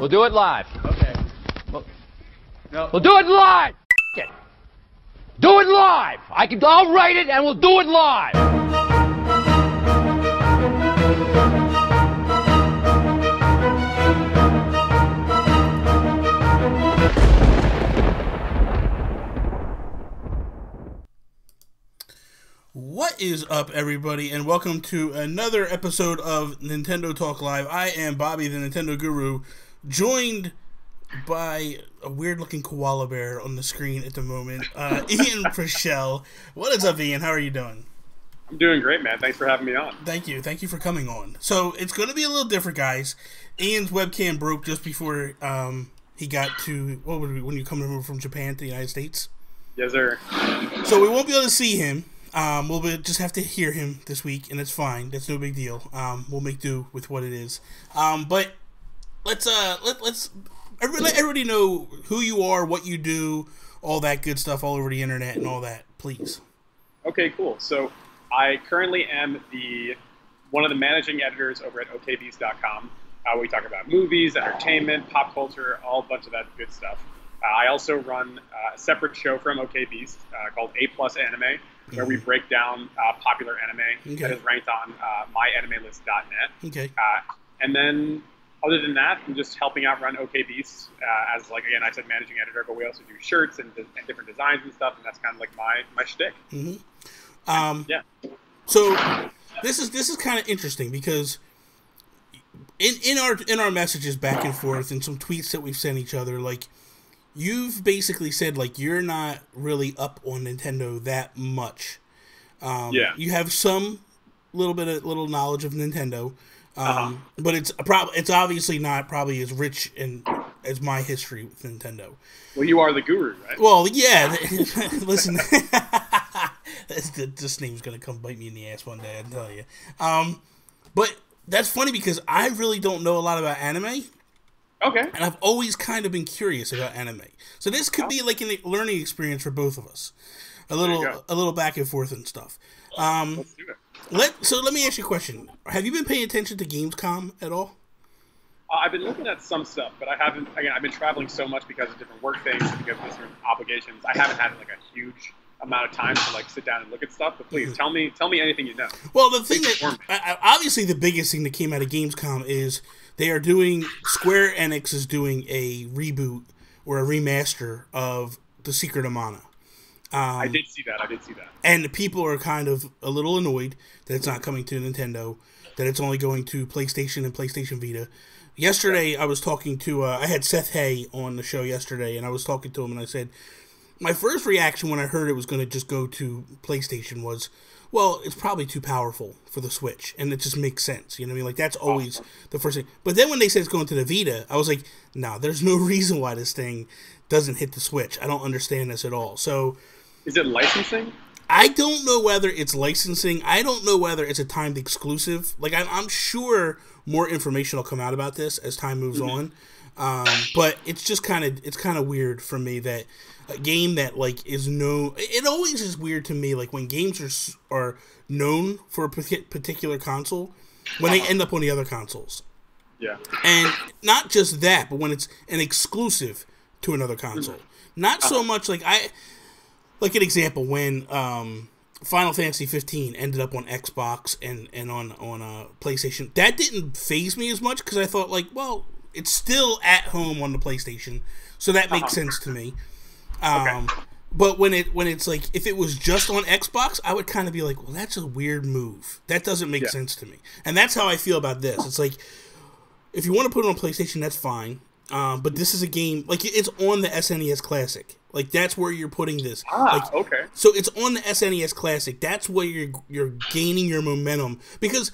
We'll do it live. Okay. We'll do it live. F it. Do it live. I'll write it and we'll do it live. What is up, everybody, and welcome to another episode of Nintendo Talk Live. I am Bobby, the Nintendo Guru, joined by a weird-looking koala bear on the screen at the moment, Ian Preschel. What is up, Ian? How are you doing? I'm doing great, man. Thanks for having me on. Thank you. Thank you for coming on. So, it's going to be a little different, guys. Ian's webcam broke just before he got to, when you come over from Japan to the United States? Yes, sir. So, we won't be able to see him. We'll just have to hear him this week, and it's fine. That's no big deal. We'll make do with what it is. But let's let everybody know who you are, what you do, all that good stuff all over the internet and all that, please. Okay, cool. So I currently am one of the managing editors over at okbeast.com. We talk about movies, entertainment, pop culture, all a bunch of that good stuff. I also run a separate show from OKBeast called A+ Anime, where we break down popular anime that is ranked on myanimelist.net. Okay. And then, other than that, I'm just helping out run OKBeast as, like, again, I said managing editor, but we also do shirts and different designs and stuff, and that's kind of like my shtick. Mm-hmm. Yeah. So this is kind of interesting because in our messages back and forth and some tweets that we've sent each other, like, you've basically said, like, you're not really up on Nintendo that much. Yeah. You have some little knowledge of Nintendo, but it's obviously not probably as rich as my history with Nintendo. Well, you are the guru, right? Well, yeah. Listen, this name's gonna come bite me in the ass one day, I tell you. But that's funny because I really don't know a lot about anime. Okay. And I've always kind of been curious about anime. So this could be like a learning experience for both of us. A little back and forth and stuff. Let's do it. So let me ask you a question. Have you been paying attention to Gamescom at all? I've been looking at some stuff, but I haven't. Again, I've been traveling so much because of different work things and because of different obligations. I haven't had like a huge amount of time to like sit down and look at stuff. But please tell me anything you know. Well, the thing that obviously the biggest thing that came out of Gamescom is Square Enix is doing a reboot or a remaster of The Secret of Mana. I did see that. And people are kind of a little annoyed that it's not coming to Nintendo, that it's only going to PlayStation and PlayStation Vita. Yesterday, I was talking to, I had Seth Hay on the show yesterday, and I was talking to him, and I said, my first reaction when I heard it was going to just go to PlayStation was, well, it's probably too powerful for the Switch, and it just makes sense. You know what I mean? Like, that's always the first thing. But then when they said it's going to the Vita, I was like, no, there's no reason why this thing doesn't hit the Switch. I don't understand this at all. So, is it licensing? I don't know whether it's licensing. I don't know whether it's a timed exclusive. Like, I'm sure more information will come out about this as time moves on. But it's just kind of weird for me that a game that, like, is known. It always is weird to me, like, when games are known for a particular console, when they end up on the other consoles. Yeah. And not just that, but when it's an exclusive to another console. Not so much like like an example, when Final Fantasy 15 ended up on Xbox and on PlayStation, that didn't faze me as much because I thought, like, well, it's still at home on the PlayStation, so that makes sense to me. Okay. But when it's like, if it was just on Xbox, I would kind of be like, well, that's a weird move. That doesn't make sense to me. And that's how I feel about this. It's like, if you want to put it on PlayStation, that's fine. But this is a game, like, it's on the SNES Classic. Like, that's where you're putting this. Okay. So it's on the SNES Classic. That's where you're gaining your momentum. Because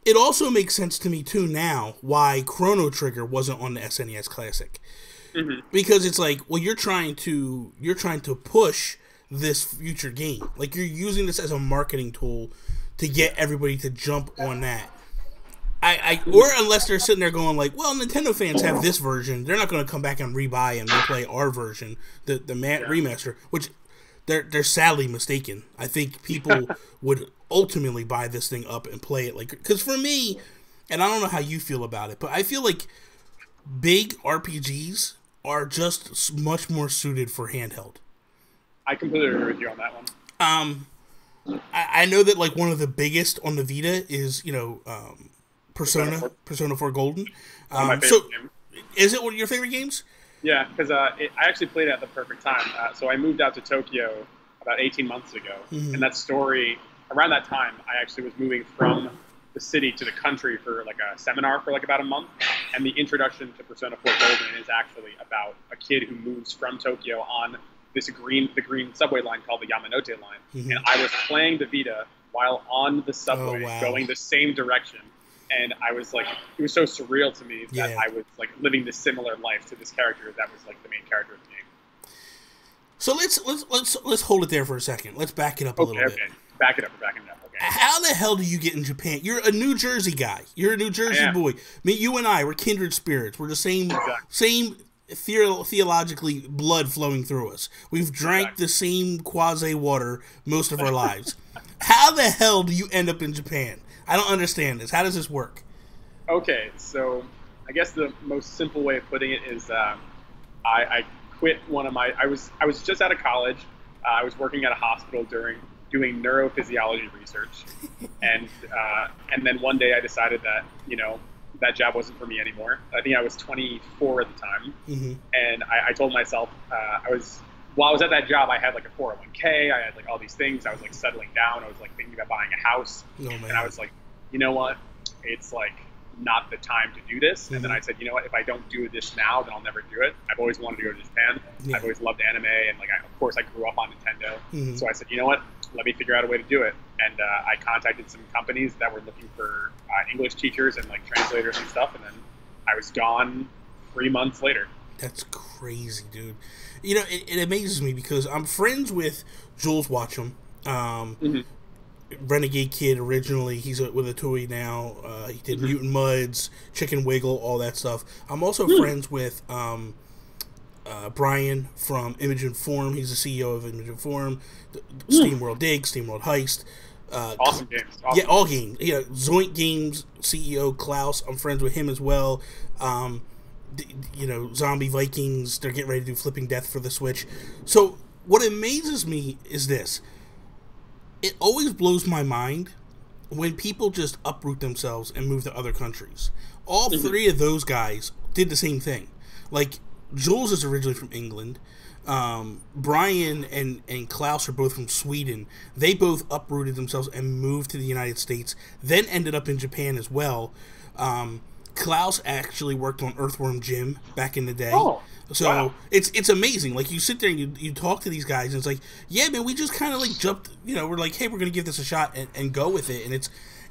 it also makes sense to me, too, now, why Chrono Trigger wasn't on the SNES Classic. Because it's like, well, you're trying to push this future game. Like, you're using this as a marketing tool to get everybody to jump on that. Or unless they're sitting there going like, well, Nintendo fans have this version, they're not going to come back and rebuy and replay our version, the remaster, which they're sadly mistaken. I think people would ultimately buy this thing up and play it, like, because for me, and I don't know how you feel about it, but I feel like big RPGs are just much more suited for handheld. I completely agree with you on that one. I know that like one of the biggest on the Vita is Persona 4 Golden. My favorite game. Is it one of your favorite games? Yeah, because I actually played it at the perfect time. So I moved out to Tokyo about 18 months ago, and that story around that time, I actually was moving from the city to the country for like a seminar for like about a month, and the introduction to Persona 4 Golden is actually about a kid who moves from Tokyo on the green subway line called the Yamanote line, and I was playing the Vita while on the subway going the same direction, and I was like, it was so surreal to me that I was like living this similar life to this character that was like the main character of the game. So let's hold it there for a second. Let's back it up a little bit. Back it up. Okay. How the hell do you get in Japan? You're a New Jersey guy. You're a New Jersey boy. You and I, we're kindred spirits. We're the same theologically blood flowing through us. We've drank the same quasi water most of our lives. How the hell do you end up in Japan? I don't understand this. How does this work? Okay, so I guess the most simple way of putting it is I quit one of my. I was just out of college. I was working at a hospital doing neurophysiology research, and then one day I decided that that job wasn't for me anymore. I think I was 24 at the time, and I told myself while I was at that job, I had like a 401k, I had like all these things. I was like settling down. I was like thinking about buying a house, and I was like, you know what? It's like not the time to do this. And then I said, you know what? If I don't do this now, then I'll never do it. I've always wanted to go to Japan. I've always loved anime, and like of course I grew up on Nintendo. So I said, you know what? Let me figure out a way to do it. And I contacted some companies that were looking for English teachers and like translators and stuff. And then I was gone 3 months later. That's crazy, dude. It amazes me because I'm friends with Jules Watcham, Renegade Kid originally. He's with a Toei now. He did Mutant Muds, Chicken Wiggle, all that stuff. I'm also friends with Brian from Image and Form. He's the CEO of Image and Form. SteamWorld Dig, SteamWorld Heist. Awesome games. Awesome. Yeah, all games. Zoink Games CEO Klaus. I'm friends with him as well. Zombie Vikings. They're getting ready to do Flipping Death for the Switch. So what amazes me is this. It always blows my mind when people just uproot themselves and move to other countries. All three of those guys did the same thing. Like, Jules is originally from England. Brian and Klaus are both from Sweden. They both uprooted themselves and moved to the United States, then ended up in Japan as well. Klaus actually worked on Earthworm Jim back in the day. So it's amazing. Like, you sit there and you talk to these guys, and it's like, yeah, man, we just kind of like jumped. We're like, hey, we're gonna give this a shot and go with it. And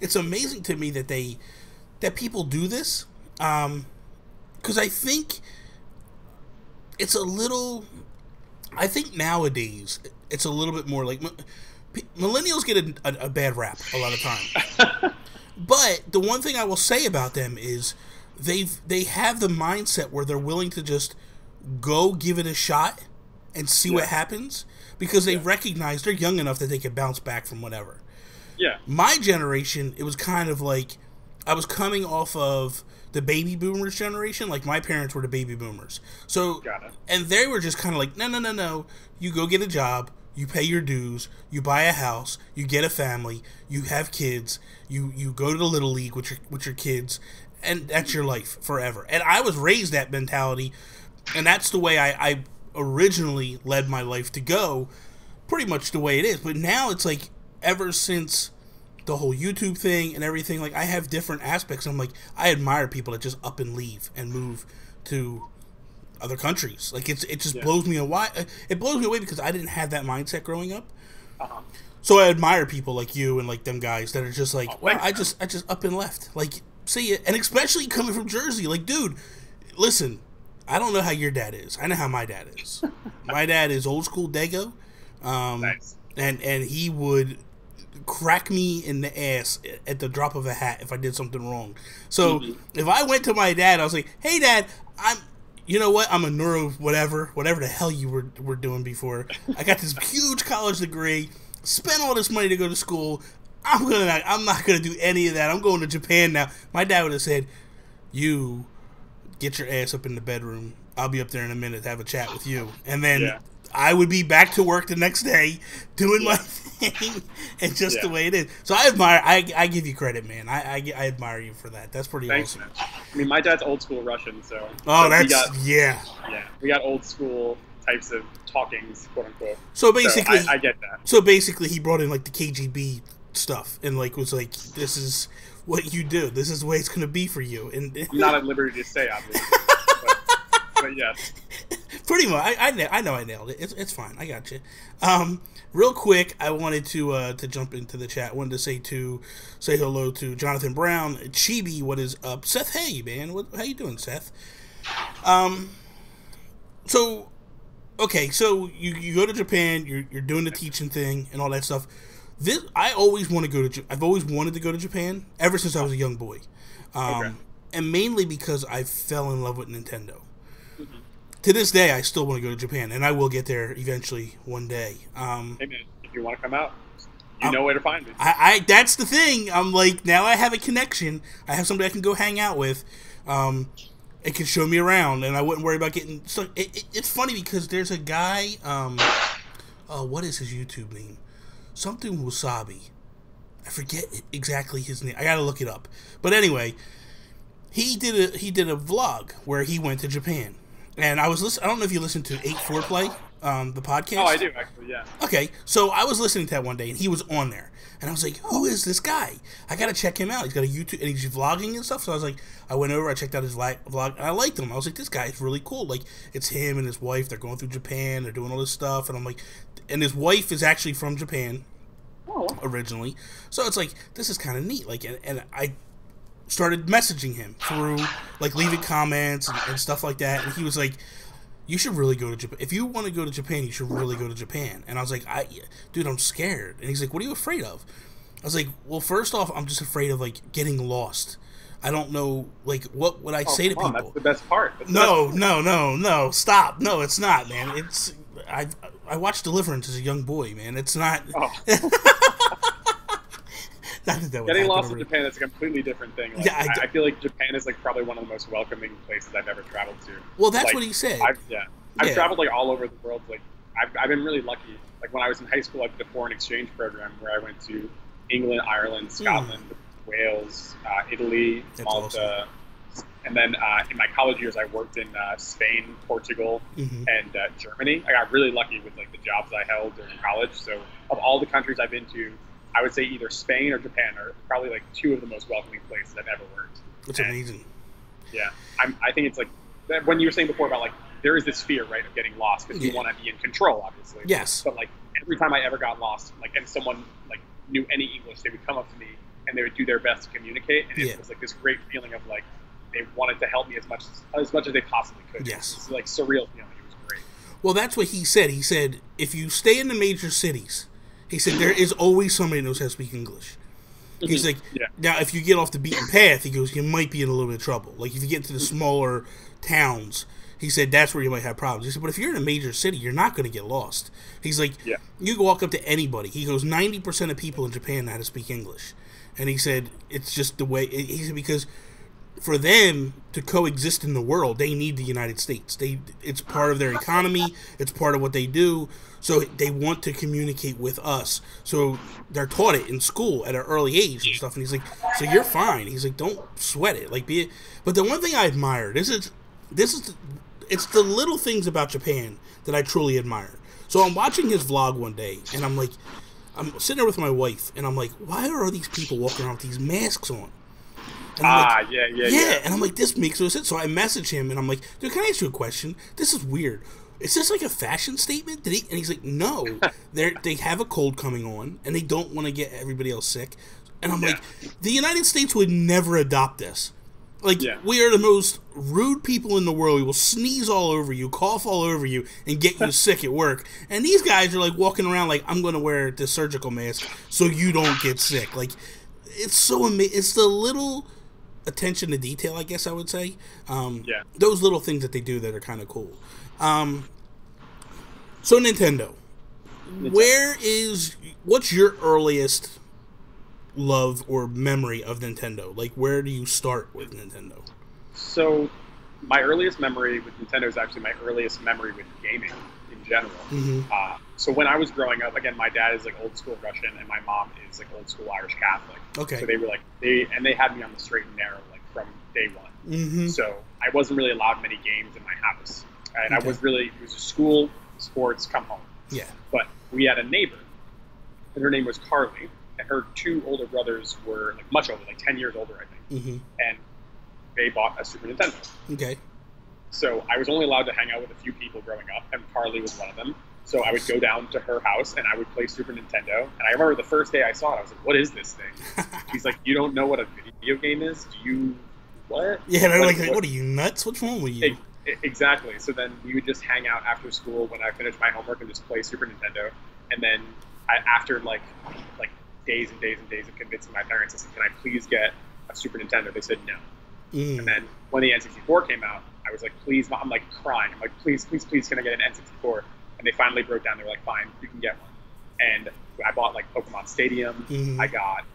it's amazing to me that people do this, because I think it's a little. I think nowadays it's a little bit more like millennials get a bad rap a lot of time. But the one thing I will say about them is they have the mindset where they're willing to just go give it a shot and see what happens, because they recognize they're young enough that they can bounce back from whatever. Yeah. My generation, it was kind of like I was coming off of the baby boomers generation. Like, my parents were the baby boomers. So, and they were just kind of like, no. You go get a job, you pay your dues, you buy a house, you get a family, you have kids, you go to the Little League with your kids, and that's your life forever. And I was raised that mentality, and that's the way I originally led my life to go, pretty much the way it is. But now it's like, ever since the whole YouTube thing and everything, like, I have different aspects. I'm like, I admire people that just up and leave and move to other countries. Like, it just blows me away. It blows me away because I didn't have that mindset growing up. So I admire people like you and like them guys that are just like, well, I just up and left. Like, see it, and especially coming from Jersey. Like, dude, listen, I don't know how your dad is. I know how my dad is. My dad is old school Dago, and he would crack me in the ass at the drop of a hat if I did something wrong. So if I went to my dad, I was like, hey, Dad, you know what? I'm a neuro whatever the hell you were doing before. I got this huge college degree, spent all this money to go to school. I'm not gonna do any of that. I'm going to Japan now. My dad would have said, you get your ass up in the bedroom. I'll be up there in a minute to have a chat with you. And then I would be back to work the next day doing my thing, and just the way it is. So I give you credit, man. I admire you for that. That's pretty awesome. Man. I mean, my dad's old school Russian, so. We got old school types of talkings, quote unquote. So basically, I get that. So basically, he brought in like the KGB stuff, and like was like, this is what you do. This is the way it's going to be for you. And I'm not at liberty to say, obviously. But yes. Pretty much. I know I nailed it. It's fine. I got you. Real quick, I wanted to jump into the chat. I wanted to say hello to Jonathan Brown, Chibi. What is up, Seth? Hey, man. How you doing, Seth? So, okay. So you go to Japan. You're doing the teaching thing and all that stuff. I've always wanted to go to Japan ever since I was a young boy, and mainly because I fell in love with Nintendo. Mm-hmm. To this day, I still want to go to Japan, and I will get there eventually one day. Hey man, if you want to come out, you know where to find me. That's the thing. I'm like, now I have a connection. I have somebody I can go hang out with. It can show me around, and I wouldn't worry about getting. So it's funny because there's a guy. What is his YouTube name? Something Wasabi. I forget exactly his name. I gotta look it up. But anyway, he did a vlog where he went to Japan, and I don't know if you listened to 8-4-Play, the podcast. Oh, I do actually. Yeah. Okay, so I was listening to that one day, and he was on there, and I was like, "Who is this guy? I gotta check him out. He's got a YouTube, and he's vlogging and stuff." So I was like, I went over, I checked out his vlog, and I liked him. I was like, "This guy is really cool." Like, it's him and his wife. They're going through Japan. They're doing all this stuff, and I'm like. And his wife is actually from Japan originally. So it's like, this is kind of neat. Like, and I started messaging him through, like, leaving comments and stuff like that. And he was like, you should really go to Japan. If you want to go to Japan, you should really go to Japan. And I was like, dude, I'm scared. And he's like, what are you afraid of? I was like, well, first off, I'm just afraid of, like, getting lost. I don't know, like, what would I say to people? That's the best part. No, stop. No, it's not, man. It's... I watched Deliverance as a young boy, man. It's not... Oh. Getting lost in Japan is a completely different thing. Like, yeah, I feel like Japan is like probably one of the most welcoming places I've ever traveled to. Well, that's what he said. I've traveled like all over the world. Like I've been really lucky. Like when I was in high school, I did a foreign exchange program where I went to England, Ireland, Scotland, Wales, Italy, Malta. Awesome. And then in my college years, I worked in Spain, Portugal, and Germany. I got really lucky with like the jobs I held during college. So of all the countries I've been to, I would say either Spain or Japan are probably like two of the most welcoming places I've ever worked. That's amazing. Yeah, I think it's like when you were saying before about like there is this fear, right, of getting lost because you want to be in control, obviously. Yes. But like every time I ever got lost, like and someone like knew any English, they would come up to me and they would do their best to communicate, and it was like this great feeling of like they wanted to help me as much as they possibly could. Yes. It's like surreal feeling. It was great. Well, that's what he said. He said if you stay in the major cities. He said, there is always somebody who knows how to speak English. He's like, now, if you get off the beaten path, he goes, you might be in a little bit of trouble. Like, if you get into the smaller towns, he said, that's where you might have problems. He said, but if you're in a major city, you're not going to get lost. He's like, you can walk up to anybody. He goes, 90% of people in Japan know how to speak English. And he said, it's just the way, he said, because for them to coexist in the world, they need the United States. It's part of their economy. It's part of what they do. So they want to communicate with us. So they're taught it in school at an early age and stuff. And he's like, so you're fine. He's like, don't sweat it. Like, But the one thing I admire, it's the little things about Japan that I truly admire. So I'm watching his vlog one day, and I'm sitting there with my wife, and I'm like, why are all these people walking around with these masks on? And I'm like, yeah. And I'm like, this makes no sense. So I message him, and I'm like, dude, can I ask you a question? This is weird. Is this like a fashion statement? And he's like, no. They have a cold coming on, and they don't want to get everybody else sick. And I'm like, the United States would never adopt this. Like, we are the most rude people in the world. We will sneeze all over you, cough all over you, and get you sick at work. And these guys are like walking around like, I'm going to wear this surgical mask so you don't get sick. Like, it's so amazing. It's the little attention to detail, I guess I would say. Those little things that they do that are kind of cool. So Nintendo. What's your earliest love or memory of Nintendo? Like, where do you start with Nintendo? So my earliest memory with Nintendo is actually my earliest memory with gaming in general. So when I was growing up, again, my dad is like old school Russian and my mom is like old school Irish Catholic. Okay. So they were like they had me on the straight and narrow like from day one. So I wasn't really allowed many games in my house, and I was really, it was just school, sports, come home. Yeah. But we had a neighbor, and her name was Carly, and her two older brothers were like much older, like 10 years older, I think. And they bought a Super Nintendo. Okay. So I was only allowed to hang out with a few people growing up, and Carly was one of them. So I would go down to her house, and I would play Super Nintendo. And I remember the first day I saw it, I was like, what is this thing? She's like, you don't know what a video game is? Do you... What? Yeah, they're like, what are you, nuts? What's wrong with you? Exactly. So then we would just hang out after school when I finished my homework and just play Super Nintendo. And then after like days and days and days of convincing my parents, I said, can I please get a Super Nintendo? They said no. And then when the N64 came out, I was like, please, I'm like crying. I'm like, please, please, please, can I get an N64? And they finally broke down. They were like, fine, you can get one. And I bought like Pokemon Stadium. I got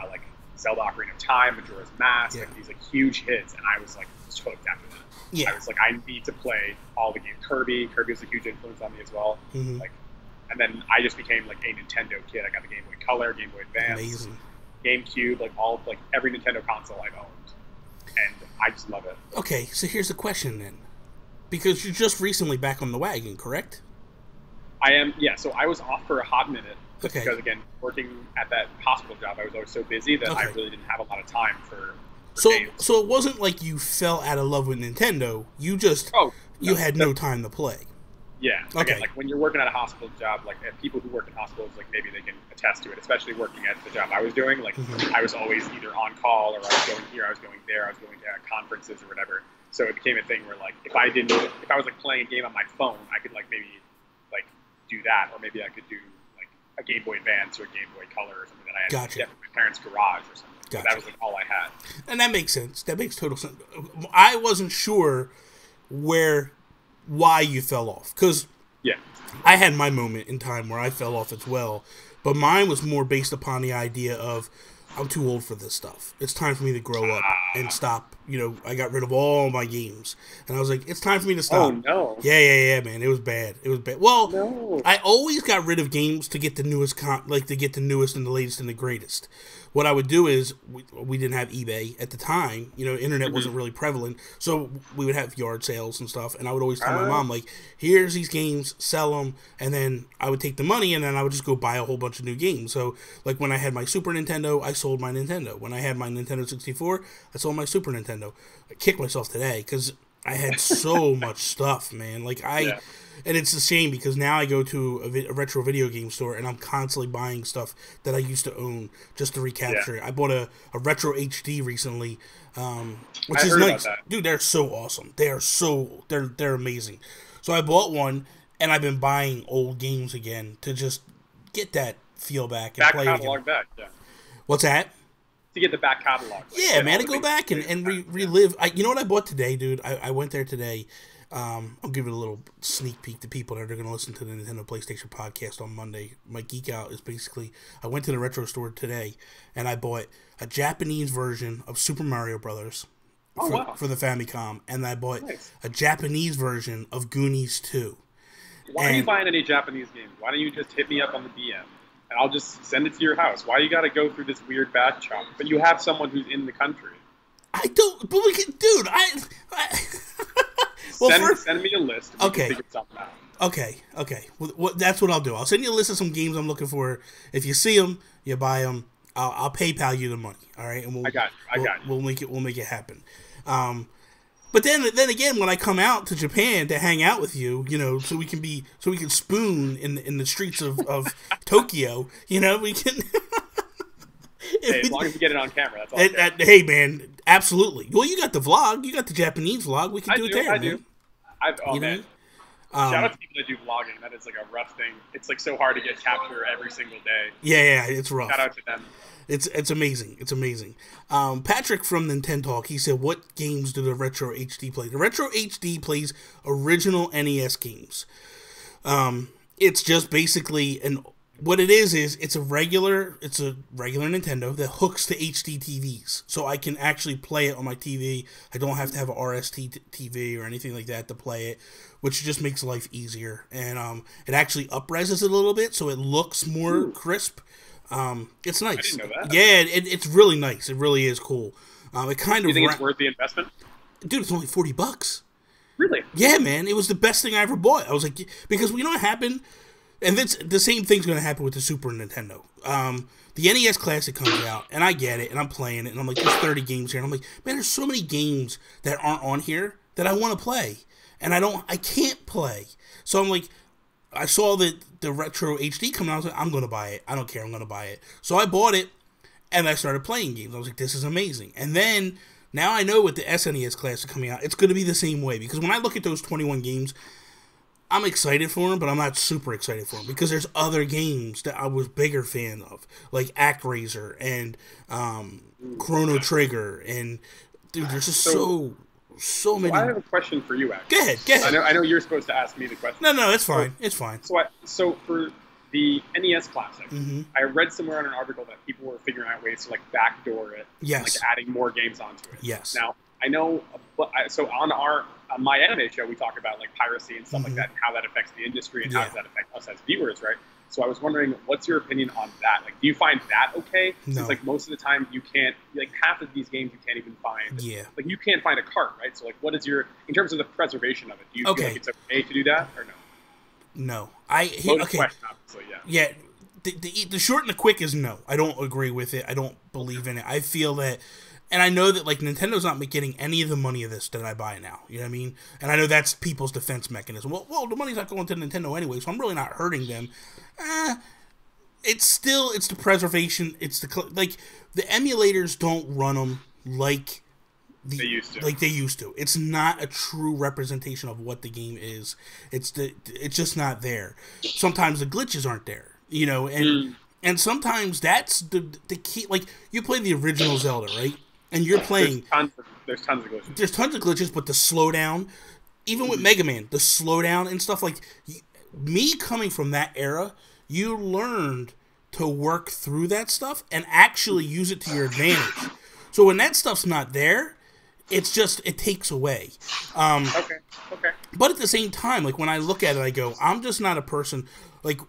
like Zelda Ocarina of Time, Majora's Mask, like these like huge hits, and I was like hooked after that. I was like, I need to play all the games. Kirby was a huge influence on me as well. Like, and then I just became like a Nintendo kid. I got the Game Boy Color, Game Boy Advance, GameCube, like every Nintendo console I've owned, and I just love it. Okay, so here's the question then, because you're just recently back on the wagon, correct? I am, yeah. So I was off for a hot minute. Because, again, working at that hospital job, I was always so busy that I really didn't have a lot of time for games. So it wasn't like you fell out of love with Nintendo. You just, you had no time to play. Yeah. Again, like, when you're working at a hospital job, like, people who work in hospitals, like, maybe they can attest to it, especially working at the job I was doing. Like, I was always either on call, or I was going here, I was going there, I was going to conferences or whatever. So it became a thing where, like, if I was, like, playing a game on my phone, I could, like, maybe, like, do that, or maybe I could do a Game Boy Advance or a Game Boy Color or something that I had to get from my parents' garage or something. So that was like all I had. And that makes sense. That makes total sense. I wasn't sure why you fell off. Because I had my moment in time where I fell off as well. But mine was more based upon the idea of, I'm too old for this stuff. It's time for me to grow up and stop. You know, I got rid of all my games. And I was like, it's time for me to stop. Oh, no. Yeah, man. It was bad. Well, I always got rid of games to get the newest, to get the newest and the latest and the greatest. What I would do is, we didn't have eBay at the time. You know, internet wasn't really prevalent. So we would have yard sales and stuff. And I would always tell my mom, like, here's these games, sell them. And then I would take the money and then I would just go buy a whole bunch of new games. So, like, when I had my Super Nintendo, I sold my Nintendo. When I had my Nintendo 64, I sold my Super Nintendo. I kicked myself today because I had so much stuff, man. Like, and it's a shame because now I go to a retro video game store and I'm constantly buying stuff that I used to own just to recapture it. I bought a retro HD recently, which is nice. Dude, they're so awesome. They're amazing. So I bought one and I've been buying old games again to just get that feel back and play catalog again. Back, What's that? To get the back catalog. Yeah, man, to go back and relive. You know what I bought today, dude? I went there today. I'll give it a little sneak peek to people that are going to listen to the Nintendo PlayStation podcast on Monday. My geek out is basically, I went to the retro store today and I bought a Japanese version of Super Mario Brothers for the Famicom, and I bought a Japanese version of Goonies 2. Why are you buying any Japanese games? Why don't you just hit me up on the DM and I'll just send it to your house? Why you got to go through this weird batch shop? But you have someone who's in the country. I don't, but we can, dude. Well, send me a list. And we can figure something out. Okay. Well, that's what I'll do. I'll send you a list of some games I'm looking for. If you see them, you buy them. I'll PayPal you the money. All right, and I got you. We'll make it happen. But then again, when I come out to Japan to hang out with you, you know, so we can spoon in the streets of Tokyo. You know, we can. Hey, as long as we get it on camera, that's all. Hey, man, absolutely. Well, you got the vlog. You got the Japanese vlog. We can do it there, man. Man. Shout out to people that do vlogging. That is like a rough thing. It's like so hard to get capture every single day. Yeah, it's rough. Shout out to them. It's amazing. It's amazing. Patrick from Nintendo Talk, he said, what games do the Retro HD play? The Retro HD plays original NES games. It's just basically what it is it's a regular Nintendo that hooks to HD TVs, so I can actually play it on my TV. I don't have to have a RST TV or anything like that to play it, which just makes life easier. And it actually up-reses it a little bit, so it looks more crisp. It's nice. I didn't know that. Yeah, it's really nice. It really is cool. It kind Do of. you think it's worth the investment? Dude, it's only $40. Really? Yeah, man, it was the best thing I ever bought. I was like, because you know what happened. And the same thing's going to happen with the Super Nintendo. The NES Classic comes out, and I get it, and I'm playing it, and I'm like, there's 30 games here. And I'm like, man, there's so many games that aren't on here that I want to play. And I can't play. So I'm like, I saw the Retro HD come out, I was like, I'm going to buy it. I don't care, I'm going to buy it. So I bought it, and I started playing games. I was like, this is amazing. And then, now I know with the SNES Classic coming out, it's going to be the same way. Because when I look at those 21 games, I'm excited for them, but I'm not super excited for them because there's other games that I was bigger fan of, like ActRaiser and Chrono Trigger, and dude, there's just so many. I have a question for you, actually. Go ahead. I know you're supposed to ask me the question. No, it's fine. It's fine. So for the NES Classic, Mm-hmm. I read somewhere in an article that people were figuring out ways to like backdoor it, Yes. and, like adding more games onto it. Yes. Now I know, so on my anime show, we talk about like piracy and stuff like that, and how that affects the industry, and how does that affect us as viewers, right? So I was wondering, what's your opinion on that? Like, do you find that okay? No. Since like most of the time you can't, like half of these games you can't even find. Yeah. Like you can't find a cart, right? So like, what is your, in terms of the preservation of it? Do you feel like it's okay to do that or no? No, Question, obviously, yeah. Yeah, the short and the quick is no. I don't agree with it. I don't believe in it. I feel that. And I know that, like, Nintendo's not getting any of the money of this that I buy now. You know what I mean? And I know that's people's defense mechanism. Well, the money's not going to Nintendo anyway, so I'm really not hurting them. It's the preservation. It's the emulators don't run them like they used to. It's not a true representation of what the game is. It's just not there. Sometimes the glitches aren't there, you know, and sometimes that's the key. Like, you play the original Zelda, right? And you're playing. There's tons of glitches. There's tons of glitches, but the slowdown, even with Mega Man, the slowdown and stuff, like, me coming from that era, you learned to work through that stuff and actually use it to your advantage. So when that stuff's not there, it's just, it takes away. Okay. But at the same time, like, when I look at it, I go, I'm just not a person, like,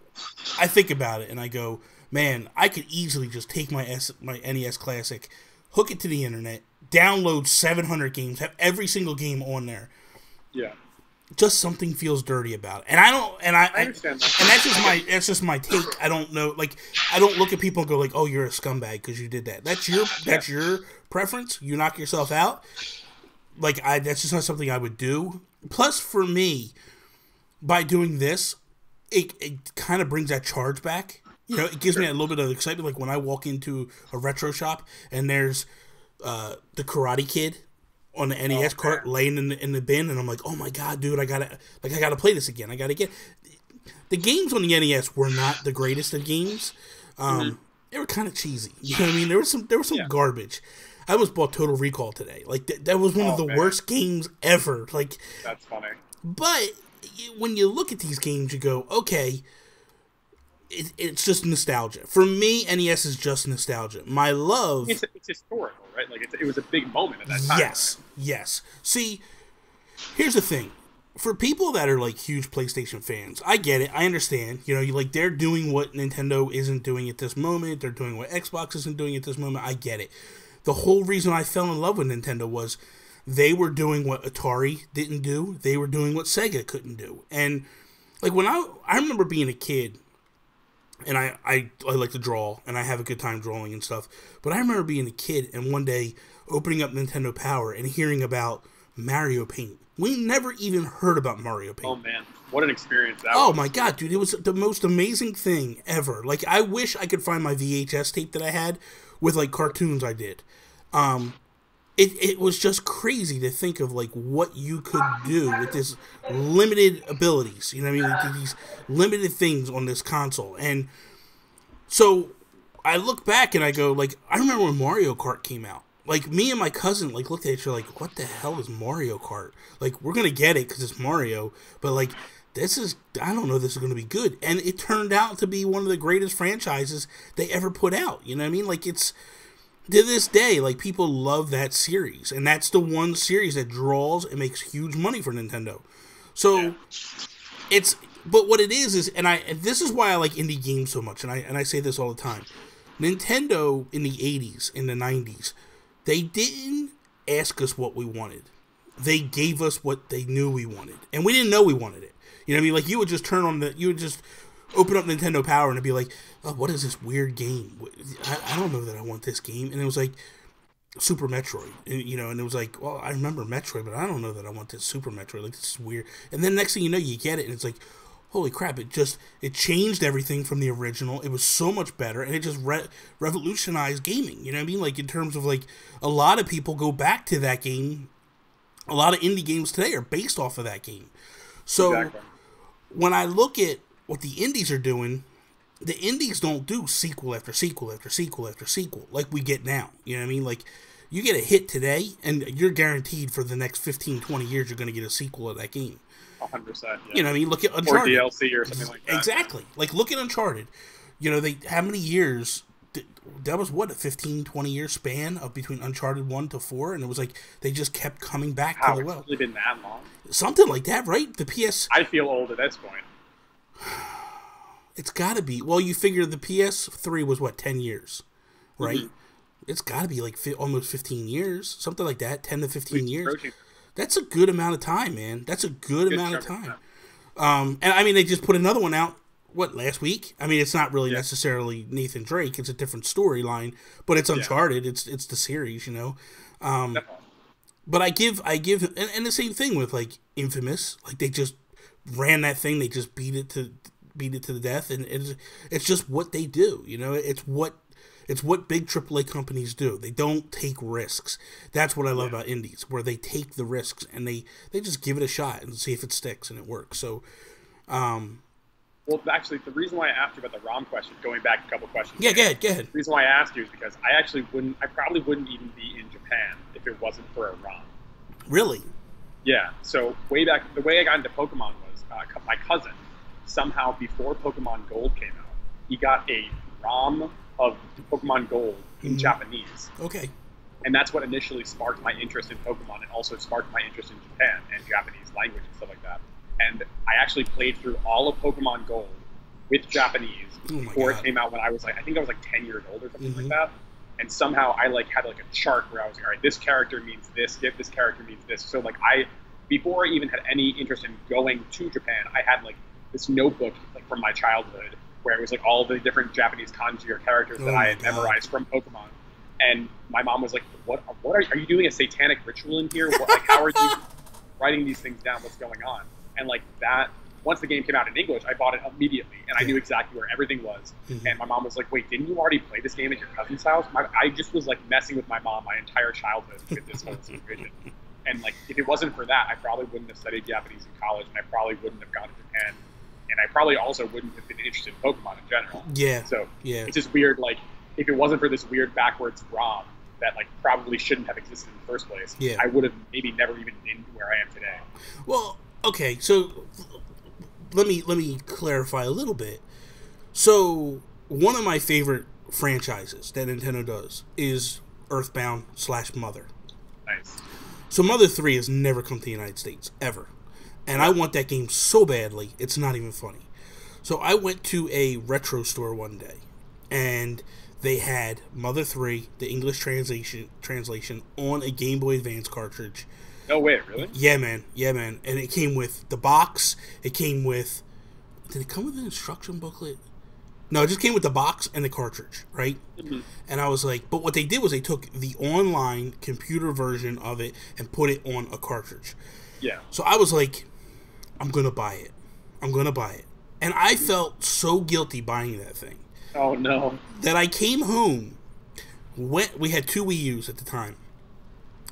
I think about it and I go, man, I could easily just take my NES Classic, hook it to the internet, download 700 games, have every single game on there. Yeah. Just something feels dirty about it. And I understand that. And that's just my take. I don't know, like, I don't look at people and go like, "Oh, you're a scumbag because you did that." That's your preference. You knock yourself out. Like, that's just not something I would do. Plus, for me, by doing this, it kind of brings that charge back. You know, it gives me a little bit of excitement. Like, when I walk into a retro shop and there's the Karate Kid on the NES cart laying in the bin, and I'm like, oh my god, dude, I gotta play this again. I gotta get the games on the NES were not the greatest of games. They were kind of cheesy. You know what I mean? There was some garbage. I almost bought Total Recall today. Like, that was one of the worst games ever. Like, that's funny. But when you look at these games, you go, okay. It's just nostalgia. For me, NES is just nostalgia. My love... It's historical, right? Like, it was a big moment at that time. Yes. See, here's the thing. For people that are, like, huge PlayStation fans, I get it. I understand. You know, they're doing what Nintendo isn't doing at this moment. They're doing what Xbox isn't doing at this moment. I get it. The whole reason I fell in love with Nintendo was they were doing what Atari didn't do. They were doing what Sega couldn't do. And, like, when I remember being a kid... And I like to draw, and I have a good time drawing and stuff. But I remember being a kid and one day opening up Nintendo Power and hearing about Mario Paint. We never even heard about Mario Paint. Oh, man. What an experience that was. Oh, my God, dude. It was the most amazing thing ever. Like, I wish I could find my VHS tape that I had with, like, cartoons I did. It was just crazy to think of, like, what you could do with this limited abilities. You know what I mean? These limited things on this console. And so I look back and I go, like, I remember when Mario Kart came out. Like, me and my cousin, like, looked at each other like, what the hell is Mario Kart? Like, we're going to get it because it's Mario. But, like, I don't know if this is going to be good. And it turned out to be one of the greatest franchises they ever put out. You know what I mean? Like, it's, to this day, like, people love that series. And that's the one series that draws and makes huge money for Nintendo. So, it's, but what it is, and this is why I like indie games so much, and I say this all the time. Nintendo in the 80s, in the 90s, they didn't ask us what we wanted. They gave us what they knew we wanted. And we didn't know we wanted it. You know what I mean? Like, you would just open up Nintendo Power and it'd be like, oh, what is this weird game? I don't know that I want this game. And it was like Super Metroid, you know, and it was like, well, I remember Metroid, but I don't know that I want this Super Metroid. Like, this is weird. And then next thing you know, you get it, and it's like, holy crap, it changed everything from the original. It was so much better, and it just revolutionized gaming. You know what I mean? Like, in terms of, like, a lot of people go back to that game. A lot of indie games today are based off of that game. So, exactly. When I look at what the indies are doing, the indies don't do sequel after sequel after sequel after sequel like we get now. You know what I mean? Like, you get a hit today, and you're guaranteed for the next 15, 20 years you're going to get a sequel of that game. 100%. Yeah. You know what I mean? Look at Uncharted. Or DLC or something like that. Exactly. Like, look at Uncharted. You know, how many years... That was, what, a 15, 20-year span of between Uncharted 1 to 4, and it was like they just kept coming back to the well. It's really been that long? Something like that, right? The PS... I feel old at this point. It's got to be. Well, you figure the PS3 was, what, 10 years, right? Mm-hmm. It's got to be like almost 15 years, something like that, 10 to 15 years. That's a good amount of time, man. That's a good amount of time. And, I mean, they just put another one out. What, last week? I mean, it's not really necessarily Nathan Drake. It's a different storyline, but it's Uncharted. It's the series, you know. But I give, and the same thing with like Infamous. Like, they just ran that thing. They just beat it to the death, and it's just what they do. You know, it's what big AAA companies do. They don't take risks. That's what I love about indies, where they take the risks and they just give it a shot and see if it sticks and it works. So, well, actually, the reason why I asked you about the ROM question, going back a couple questions. Yeah, go ahead. The reason why I asked you is because I probably wouldn't even be in Japan if it wasn't for a ROM. Really? Yeah. So way back, the way I got into Pokemon was my cousin, somehow before Pokemon Gold came out, he got a ROM of Pokemon Gold in Japanese. Okay. And that's what initially sparked my interest in Pokemon, and also sparked my interest in Japan and Japanese language and stuff like that. And I actually played through all of Pokemon Gold with Japanese before it came out when I was like, I think I was like 10 years old or something like that. And somehow I like had like a chart where I was like, all right, this character means this, this character means this. So like before I even had any interest in going to Japan, I had like this notebook like from my childhood where it was like all the different Japanese kanji or characters that I had memorized from Pokemon. And my mom was like, what are you doing a satanic ritual in here? Like, how are you writing these things down? What's going on? And like that, once the game came out in English, I bought it immediately, and I knew exactly where everything was. And my mom was like, wait, didn't you already play this game at your cousin's house? I just was like messing with my mom my entire childhood with this whole situation. And like, if it wasn't for that, I probably wouldn't have studied Japanese in college, and I probably wouldn't have gone to Japan. And I probably also wouldn't have been interested in Pokemon in general. Yeah. So it's just weird, like, if it wasn't for this weird backwards ROM that like probably shouldn't have existed in the first place, I would have maybe never even been where I am today. Well, okay, so let me clarify a little bit. So one of my favorite franchises that Nintendo does is Earthbound / Mother. Nice. So Mother 3 has never come to the United States, ever. And I want that game so badly, it's not even funny. So I went to a retro store one day, and they had Mother 3, the English translation on a Game Boy Advance cartridge. No way, really? Yeah, man. And it came with the box. It came with... Did it come with an instruction booklet? No, it just came with the box and the cartridge, right? And I was like... But what they did was they took the online computer version of it and put it on a cartridge. Yeah. So I was like, I'm going to buy it. And I felt so guilty buying that thing. Oh, no. That I came home. We had 2 Wii U's at the time.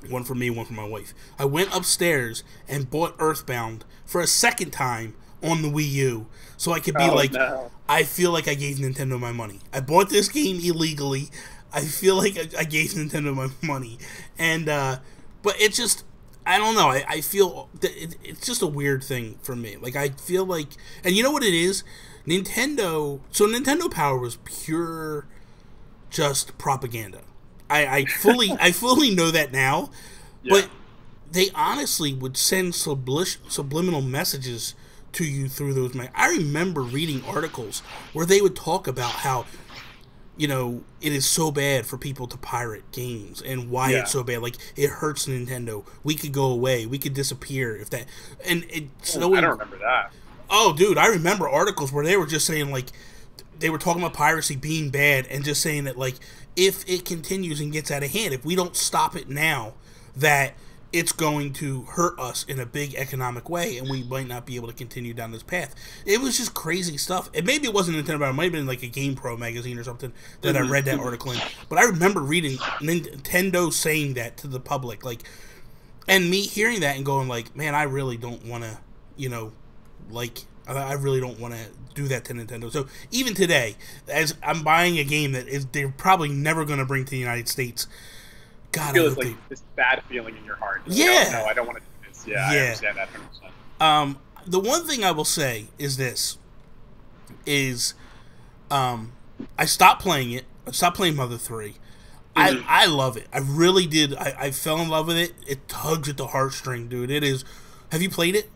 One for me, one for my wife. I went upstairs and bought Earthbound for a second time on the Wii U, so I could be I feel like I gave Nintendo my money. I bought this game illegally. I feel like I gave Nintendo my money. And, but it just, I don't know. I feel that it's just a weird thing for me. Like, I feel like, and you know what it is? Nintendo. So Nintendo Power was pure, just propaganda. I fully know that now, but they honestly would send subliminal messages to you through those. I remember reading articles where they would talk about how, you know, it is so bad for people to pirate games and why it's so bad. Like, it hurts Nintendo. We could go away. We could disappear if that. And I don't remember that. Oh, dude, I remember articles where they were just saying, like, they were talking about piracy being bad and just saying that, like, if it continues and gets out of hand, if we don't stop it now, that it's going to hurt us in a big economic way, and we might not be able to continue down this path. It was just crazy stuff. And maybe it wasn't Nintendo, but it might have been like a GamePro magazine or something that I read that article in. But I remember reading Nintendo saying that to the public, like, and me hearing that and going like, man, I really don't want to, you know, like, I really don't want to do that to Nintendo. So even today, as I'm buying a game that they're probably never going to bring to the United States, God, I feel like this bad feeling in your heart. Like, no, I don't want to do this. Yeah, I understand that 100%. The one thing I will say is this: I stopped playing it. I stopped playing Mother 3. I love it. I really did. I fell in love with it. It tugs at the heartstring, dude. It is. Have you played it?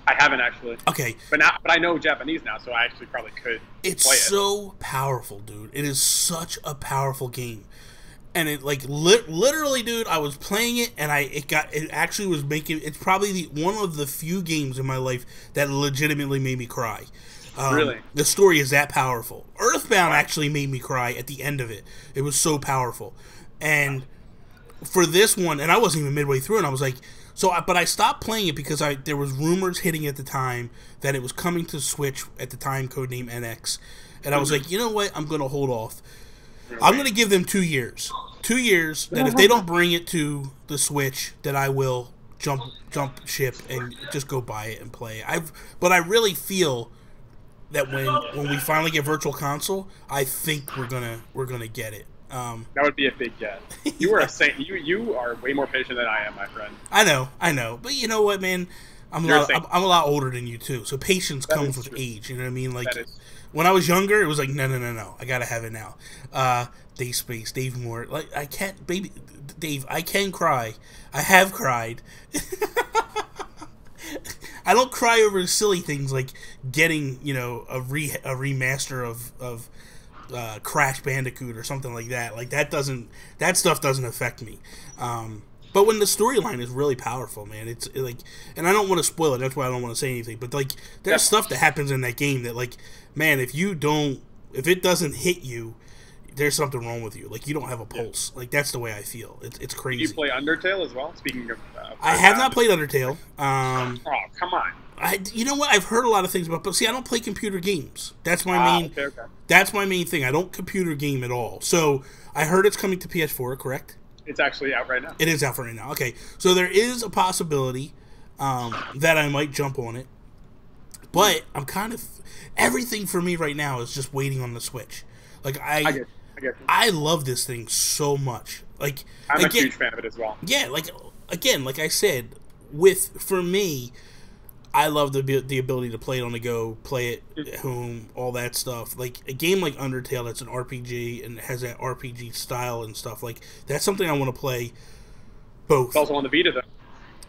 I haven't actually. Okay. But I know Japanese now, so I actually probably could play it. It's so powerful, dude. It is such a powerful game. And it, like, literally, dude, I was playing it, and it actually was making, it's probably one of the few games in my life that legitimately made me cry. Really? The story is that powerful. Earthbound actually made me cry at the end of it. It was so powerful. And for this one, and I wasn't even midway through, and I was like, but I stopped playing it because there was rumors hitting at the time that it was coming to Switch at the time, codename NX. And I was like, you know what? I'm going to hold off. I'm going to give them 2 years. 2 years, that if they don't bring it to the Switch, that I will jump ship and just go buy it and play it. But I really feel that when we finally get Virtual Console, I think we're gonna get it. That would be a big get. You are a saint. You are way more patient than I am, my friend. I know. But you know what, man? I'm a lot older than you too. So patience comes with age. You know what I mean? Like, when I was younger, it was like no. I gotta have it now. Dave Space, Dave Moore. Like, I can't, baby, Dave. I can cry. I have cried. I don't cry over silly things like getting, you know, a remaster of Crash Bandicoot or something like that. Like, that stuff doesn't affect me. But when the storyline is really powerful, man, it's like, and I don't want to spoil it. That's why I don't want to say anything. But like, there's stuff that happens in that game that, like, man, if it doesn't hit you, there's something wrong with you. Like, you don't have a pulse. Like, that's the way I feel. It's crazy. Do you play Undertale as well? Speaking of, I have not played Undertale. Oh, come on. You know what? I've heard a lot of things about, but see, I don't play computer games. That's my main. Okay. That's my main thing. I don't computer game at all. So I heard it's coming to PS4. Correct? It's actually out right now. It is out right now. Okay, so there is a possibility that I might jump on it, but I'm kind of, everything for me right now is just waiting on the Switch. Like, I love this thing so much. Like, I'm a huge fan of it as well. Yeah, like, again, like I said, for me, I love the ability to play it on the go, play it at home, all that stuff. Like, a game like Undertale that's an RPG and has that RPG style and stuff, like, that's something I want to play both. It's also on the Vita, though.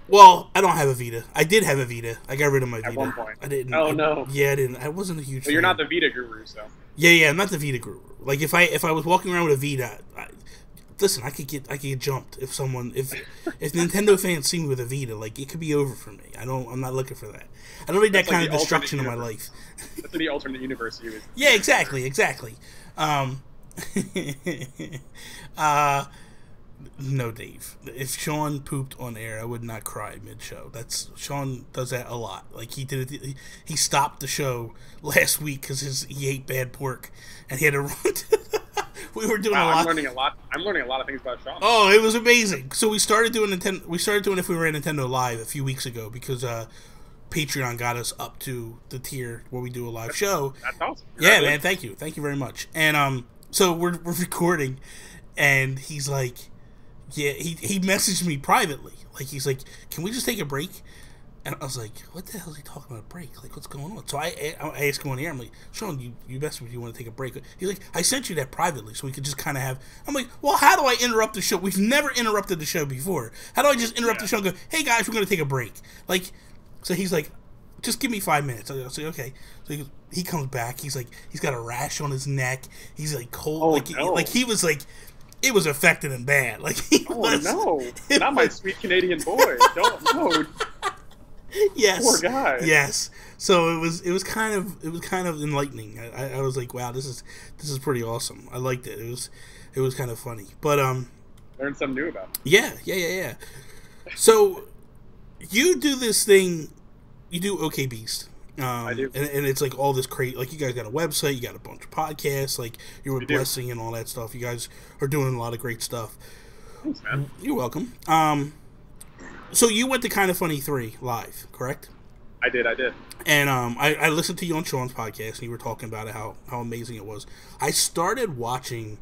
Well, I don't have a Vita. I did have a Vita. I got rid of my Vita. At one point. I didn't. Oh, no. Yeah, I didn't. I wasn't a huge fan. You're not the Vita guru, so. Yeah, I'm not the Vita guru. Like, if I was walking around with a Vita, listen, I could get jumped if Nintendo fans see me with a Vita. Like, it could be over for me. I'm not looking for that. I don't need that kind of destruction in my life. That's the alternate universe you is. Yeah, exactly. No, Dave. If Sean pooped on air, I would not cry mid-show. Sean does that a lot. Like, he did it. He stopped the show last week because he ate bad pork, and he had to run. We were doing a lot. I'm learning a lot of things about Sean. Oh, it was amazing. So we started doing If We Were at Nintendo Live a few weeks ago because Patreon got us up to the tier where we do a live show. That's awesome. Yeah, man. Thank you very much. And so we're recording, and he's like, Yeah, he messaged me privately. Like, he's like, can we just take a break? And I was like, what the hell is he talking about a break? Like, what's going on? So I asked him on the air, I'm like, Sean, you messaged me, you want to take a break? He's like, I sent you that privately so we could just kind of have... I'm like, well, how do I interrupt the show? We've never interrupted the show before. How do I just interrupt the show and go, hey guys, we're going to take a break? Like, so he's like, just give me 5 minutes. I was like, okay. So he comes back, he's like, he's got a rash on his neck, he's like cold, like he was like... It was affecting him bad. Like not my sweet Canadian boy. No. Yes. Poor guy. Yes. So it was kind of enlightening. I was like, wow, this is pretty awesome. I liked it. It was kind of funny. But learned something new about it. Yeah. So you do this thing. You do OK Beast. I do. And it's like all this crazy, like you guys got a website, you got a bunch of podcasts, like you're with Blessing and all that stuff. You guys are doing a lot of great stuff. Thanks, man. You're welcome. So you went to Kind of Funny 3 live, correct? I did. And I listened to you on Sean's podcast, and you were talking about it, how amazing it was. I started watching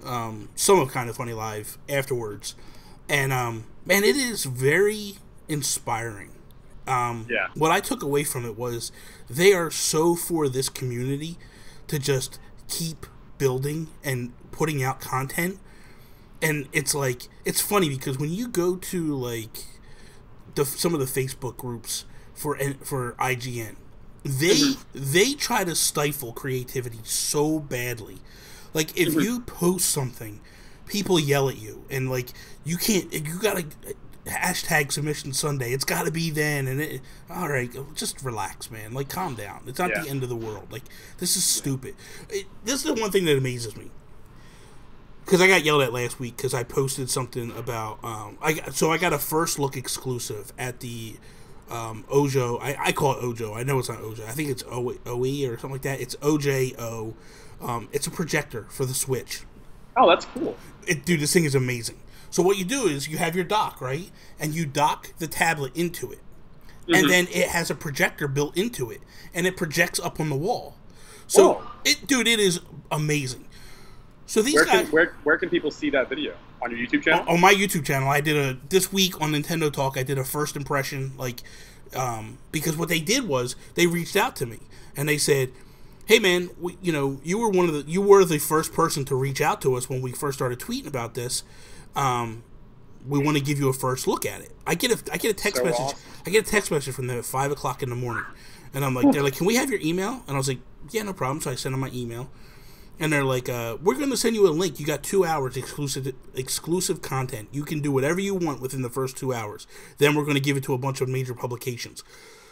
some of Kind of Funny live afterwards, and man, it is very inspiring. What I took away from it was they are so for this community to just keep building and putting out content. And it's like, it's funny because when you go to like some of the Facebook groups for IGN, they try to stifle creativity so badly. Like if you post something, people yell at you, and like you gotta hashtag submission Sunday. It's got to be then, and all right, just relax, man. Like, calm down. It's not the end of the world. Like, this is stupid. This is the one thing that amazes me, because I got yelled at last week because I posted something about I got a first look exclusive at the Ojo. I call it Ojo. I know it's not Ojo. I think it's OE or something like that. It's OJO. It's a projector for the Switch. Oh, that's cool. Dude, this thing is amazing. So what you do is you have your dock, right? And you dock the tablet into it. And then it has a projector built into it. And it projects up on the wall. So, it is amazing. So these guys... Where can people see that video? On your YouTube channel? On my YouTube channel. I did this week on Nintendo Talk, I did a first impression, like, because what they did was, they reached out to me. And they said, hey man, you were the first person to reach out to us when we first started tweeting about this. We want to give you a first look at it. I get a text message. Awesome. I get a text message from them at 5:00 in the morning, and I'm like, they're like, can we have your email? And I was like, yeah, no problem. So I sent them my email, and they're like, we're going to send you a link. You got 2 hours exclusive content. You can do whatever you want within the first 2 hours. Then we're going to give it to a bunch of major publications.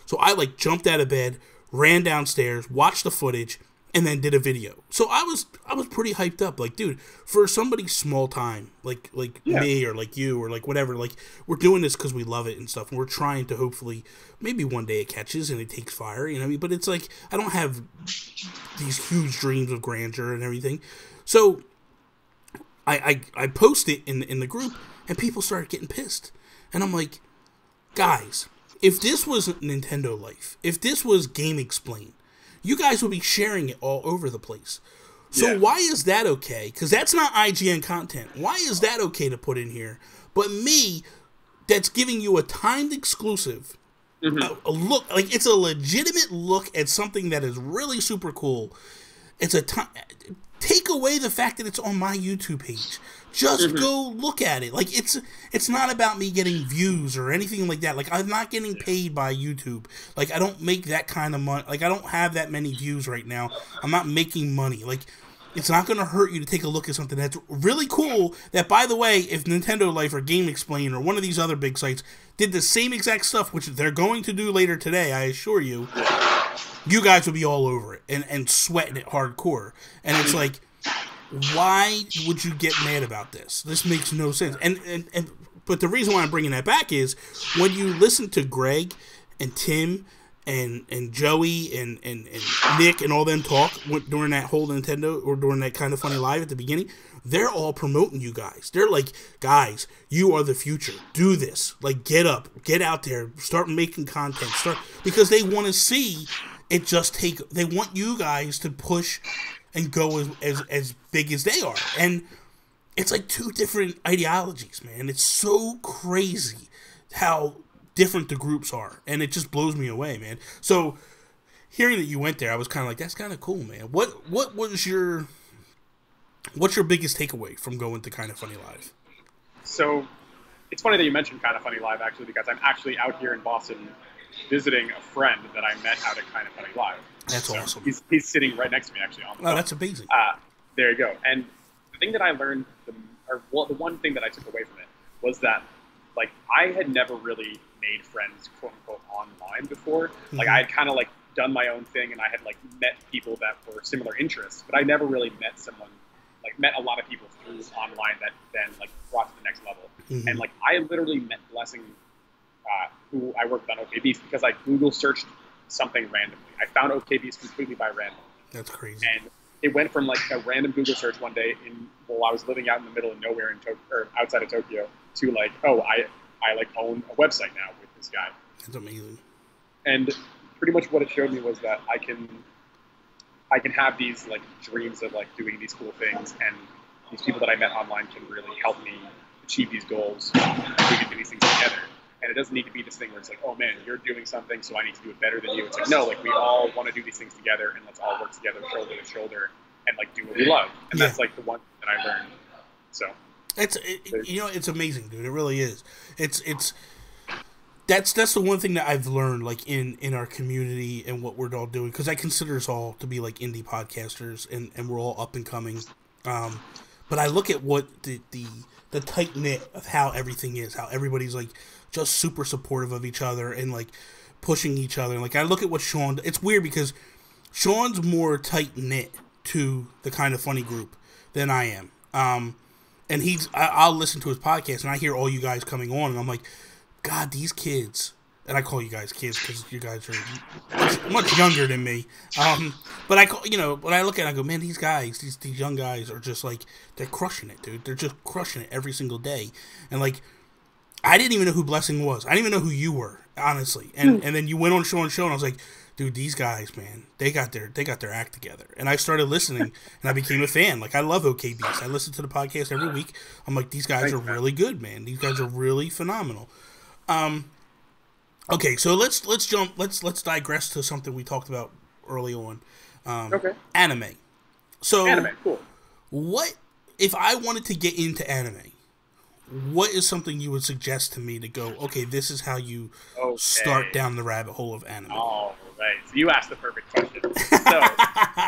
So I like jumped out of bed, ran downstairs, watched the footage, and then did a video. So I was pretty hyped up. Like, dude, for somebody small time, like me or like you or like whatever, like we're doing this because we love it and stuff. And we're trying to hopefully, maybe one day it catches and it takes fire, you know what I mean? But it's like, I don't have these huge dreams of grandeur and everything. So I post it in the group, and people started getting pissed. And I'm like, guys, if this was Nintendo Life, if this was Game Explain, you guys will be sharing it all over the place. So why is that okay? Because that's not IGN content. Why is that okay to put in here? But me, that's giving you a timed exclusive, a look, like it's a legitimate look at something that is really super cool. It's take away the fact that it's on my YouTube page. Just go look at it. Like it's not about me getting views or anything like that. Like I'm not getting paid by YouTube. Like I don't make that kind of money. Like I don't have that many views right now. I'm not making money. Like it's not going to hurt you to take a look at something that's really cool. That, by the way, if Nintendo Life or Game Explain or one of these other big sites did the same exact stuff, which they're going to do later today, I assure you, you guys would be all over it and sweating it hardcore. And it's like, why would you get mad about this? This makes no sense. But the reason why I'm bringing that back is when you listen to Greg and Tim and Joey and Nick and all them talk during that whole Nintendo or during that Kind of Funny Live at the beginning, they're all promoting you guys. They're like, guys, you are the future. Do this. Like, get up, get out there, start making content, because they want to see it they want you guys to push and go as big as they are. And it's like two different ideologies, man. It's so crazy how different the groups are, and it just blows me away, man. So hearing that you went there, I was kind of like, that's kind of cool, man. What's your biggest takeaway from going to Kind of Funny Live? So it's funny that you mentioned Kind of Funny Live, actually, because I'm actually out here in Boston visiting a friend that I met out at Kind of Funny Live. That's awesome. He's sitting right next to me, actually. On the phone. That's amazing. There you go. And the thing that I learned, the one thing that I took away from it was that, like, I had never really made friends, quote unquote, online before. Mm-hmm. Like, I had kind of like done my own thing, and I had like met people that were similar interests, but I never really met a lot of people through online that then like brought to the next level. Mm-hmm. And like, I literally met Blessing, who I worked on OKBeast, because I Google searched something randomly. I found OKBeast completely by random. That's crazy. And it went from like a random Google search one day while I was living out in the middle of nowhere or outside of Tokyo, to like, oh, I like own a website now with this guy. That's amazing. And pretty much what it showed me was that I can have these like dreams of like doing these cool things, and these people that I met online can really help me achieve these goals. We can do these things together. And it doesn't need to be this thing where it's like, oh man, you're doing something, so I need to do it better than you. It's like, no, like, we all want to do these things together, and let's all work together shoulder to shoulder and like do what we love. And that's like the one that I learned. So it's amazing, dude. It really is. That's the one thing that I've learned, like, in our community and what we're all doing, because I consider us all to be like indie podcasters, and we're all up and coming. But I look at what the tight knit of how everything is, how everybody's like just super supportive of each other and like pushing each other. And like, I look at what Sean. It's weird because Sean's more tight knit to the Kind of Funny group than I am. And I'll listen to his podcast and I hear all you guys coming on, and I'm like, God, these kids. And I call you guys kids because you guys are much younger than me. But when I look at it, I go, man, these guys, these young guys are just like, they're crushing it, dude. They're just crushing it every single day. And like, I didn't even know who Blessing was. I didn't even know who you were, honestly. And then you went on Sean's show, and I was like, dude, these guys, man, they got their act together. And I started listening, and I became a fan. Like, I love OKBeast. I listen to the podcast every week. I'm like, these guys are really good, man. These guys are really phenomenal. Okay, so let's digress to something we talked about early on. Anime. So anime, cool. What if I wanted to get into anime? What is something you would suggest to me to go, okay, this is how you start down the rabbit hole of anime? All right. So you asked the perfect question.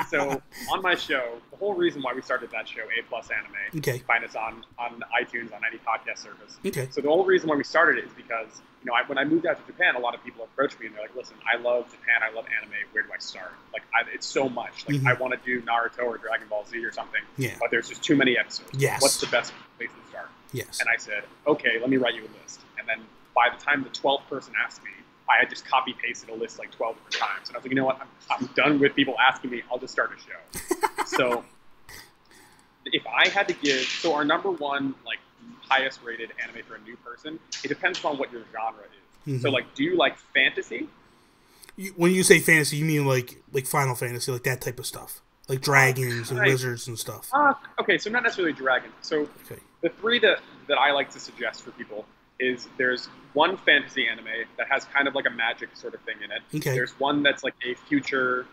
So on my show, the whole reason why we started that show, A+ Anime, you can find us on iTunes, on any podcast service. Okay. So the whole reason why we started it is because, when I moved out to Japan, a lot of people approached me and they're like, listen, I love Japan, I love anime, where do I start? Like, it's so much. Like, I want to do Naruto or Dragon Ball Z or something, but there's just too many episodes. Yes. What's the best place to start? Yes. And I said, okay, let me write you a list. And then by the time the 12th person asked me, I had just copy-pasted a list like 12 different times. And I was like, you know what? I'm done with people asking me. I'll just start a show. So if I had to give... So our number one, like, highest-rated anime for a new person, it depends on what your genre is. Mm-hmm. So, like, do you like fantasy? When you say fantasy, you mean like Final Fantasy, like that type of stuff? Like dragons and wizards and stuff? Okay, so not necessarily dragons. So the three that I like to suggest for people is there's one fantasy anime that has kind of like a magic sort of thing in it. Okay. There's one that's like a future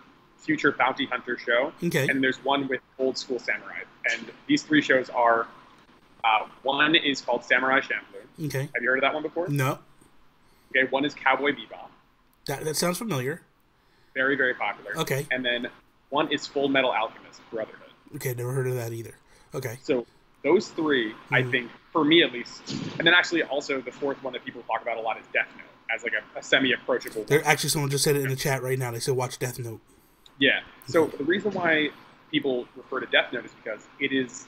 bounty hunter show. Okay. And there's one with old school samurai. And these three shows are, one is called Samurai Champloo. Okay. Have you heard of that one before? No. Okay, one is Cowboy Bebop. That sounds familiar. Very, very popular. Okay. And then one is Full Metal Alchemist Brotherhood. Okay, never heard of that either. Okay. So those three, I think, for me at least, and then actually also the fourth one that people talk about a lot is Death Note, as like a semi-approachable one. Actually, someone just said it in the chat right now. They said watch Death Note. Yeah. So the reason why people refer to Death Note is because it is...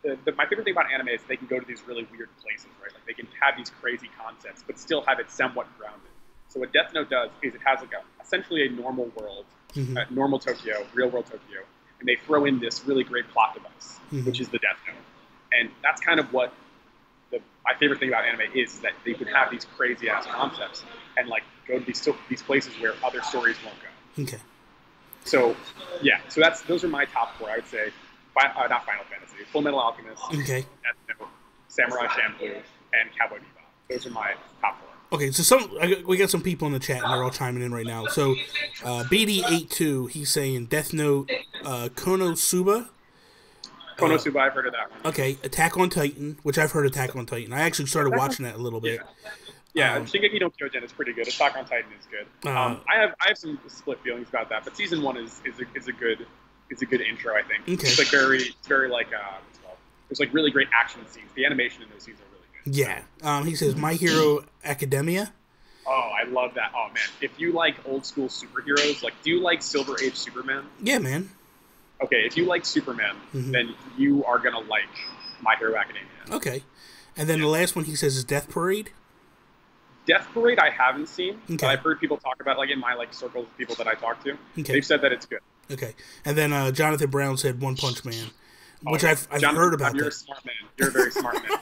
my favorite thing about anime is they can go to these really weird places, right? Like they can have these crazy concepts, but still have it somewhat grounded. So what Death Note does is it has like essentially a normal world, normal Tokyo, real world Tokyo, and they throw in this really great plot device, which is the Death Note. And that's kind of what my favorite thing about anime is that they can have these crazy ass concepts and like go to these places where other stories won't go. Okay. So yeah, so those are my top four. I would say if not Final Fantasy, Full Metal Alchemist, Okay. Death Note, Samurai Champloo, and Cowboy Bebop. Those are my top 4. Okay, so we got some people in the chat, and they're all chiming in right now. So, BD82, he's saying Death Note, Konosuba. Konosuba, I've heard of that one. Okay, Attack on Titan, which I've heard Attack on Titan. I actually started watching that a little bit. Yeah, Shingeki no Kyojin is pretty good. Attack on Titan is good. I have some split feelings about that, but season 1 is a good intro. I think it's like very like what's it called? There's like really great action scenes. The animation in those scenes are really good. Yeah, he says My Hero Academia. Oh, I love that. Oh man, if you like old school superheroes, like do you like Silver Age Superman? Yeah, man. Okay, if you like Superman, then you are gonna like My Hero Academia. Okay, and then the last one he says is Death Parade. Death Parade I haven't seen, Okay. but I've heard people talk about it, like in my like circles of people that I talk to. Okay. They've said that it's good. Okay, and then Jonathan Brown said One Punch Man, which I've heard about. You're a smart man. You're a very smart man.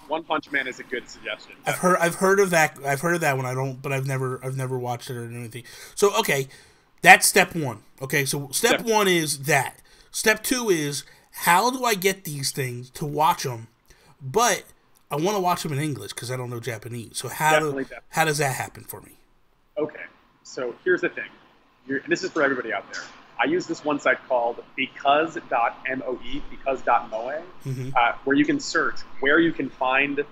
One Punch Man is a good suggestion. I've heard of that. I've heard of that one. But I've never watched it or anything. So okay, that's step 1. Okay, so step 1 is that. Step 2 is how do I get these things to watch them, but I want to watch them in English because I don't know Japanese. So how does that happen for me? Okay, so here's the thing, and this is for everybody out there. I use this one site called because.moe, because.moe, where you can search where you can find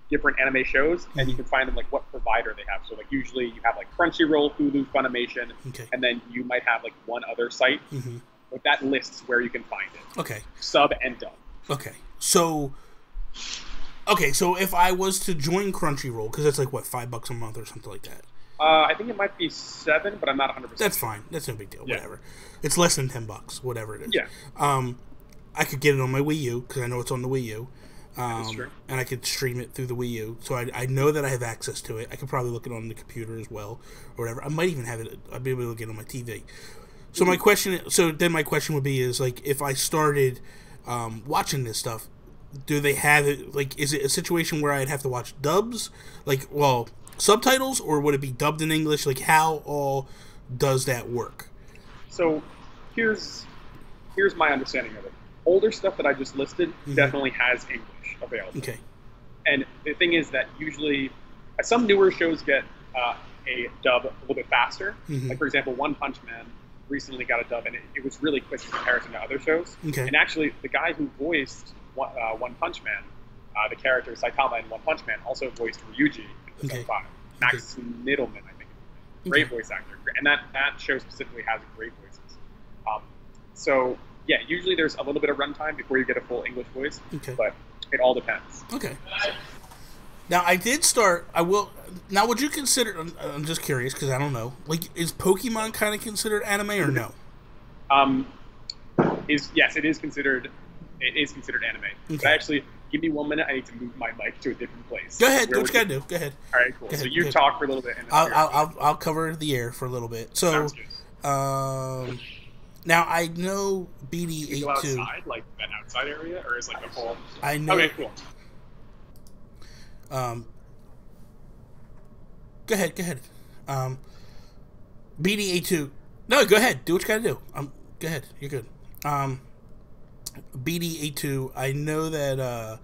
different anime shows, and you can find them like what provider they have. So like usually you have like Crunchyroll, Hulu, Funimation, and then you might have like one other site. But that lists where you can find it. Okay. Sub and dub. Okay. So if I was to join Crunchyroll, because it's like what, $5 a month or something like that. I think it might be 7, but I'm not 100%. That's fine. That's no big deal. Yeah. Whatever. It's less than $10, whatever it is. Yeah. I could get it on my Wii U because I know it's on the Wii U. That's true. And I could stream it through the Wii U, so I know that I have access to it. I could probably look it on the computer as well, or whatever. I might even have it. I'd be able to get it on my TV. So my question would be is like if I started watching this stuff, do they have it? Like, is it a situation where I'd have to watch dubs, subtitles, or would it be dubbed in English? Like, how all does that work? So here's my understanding of it. Older stuff that I just listed definitely has English available. Okay. And the thing is that usually some newer shows get a dub a little bit faster. Like, for example, One Punch Man recently got a dub, and it was really quick in comparison to other shows. Okay. And actually, the guy who voiced One Punch Man, the character Saitama in One Punch Man, also voiced Ryuji in Persona 5. Max Middleman, I think. Great voice actor. And that show specifically has great voices. So, yeah, usually there's a little bit of runtime before you get a full English voice, but it all depends. Okay. Now, now would you consider, I'm just curious because I don't know, like, is Pokemon kind of considered anime or no? Yes, it is considered anime. Okay. But actually, give me 1 minute, I need to move my mic to a different place. Go ahead, do what you gotta do. Go ahead. All right, cool. So you talk for a little bit. And I'll cover the air for a little bit. So, now I know BD82. You go outside, like that outside area, or is like the whole? I know. Okay, cool. Go ahead. BD82. No, go ahead. Do what you gotta do. Go ahead. You're good. BD82. I know that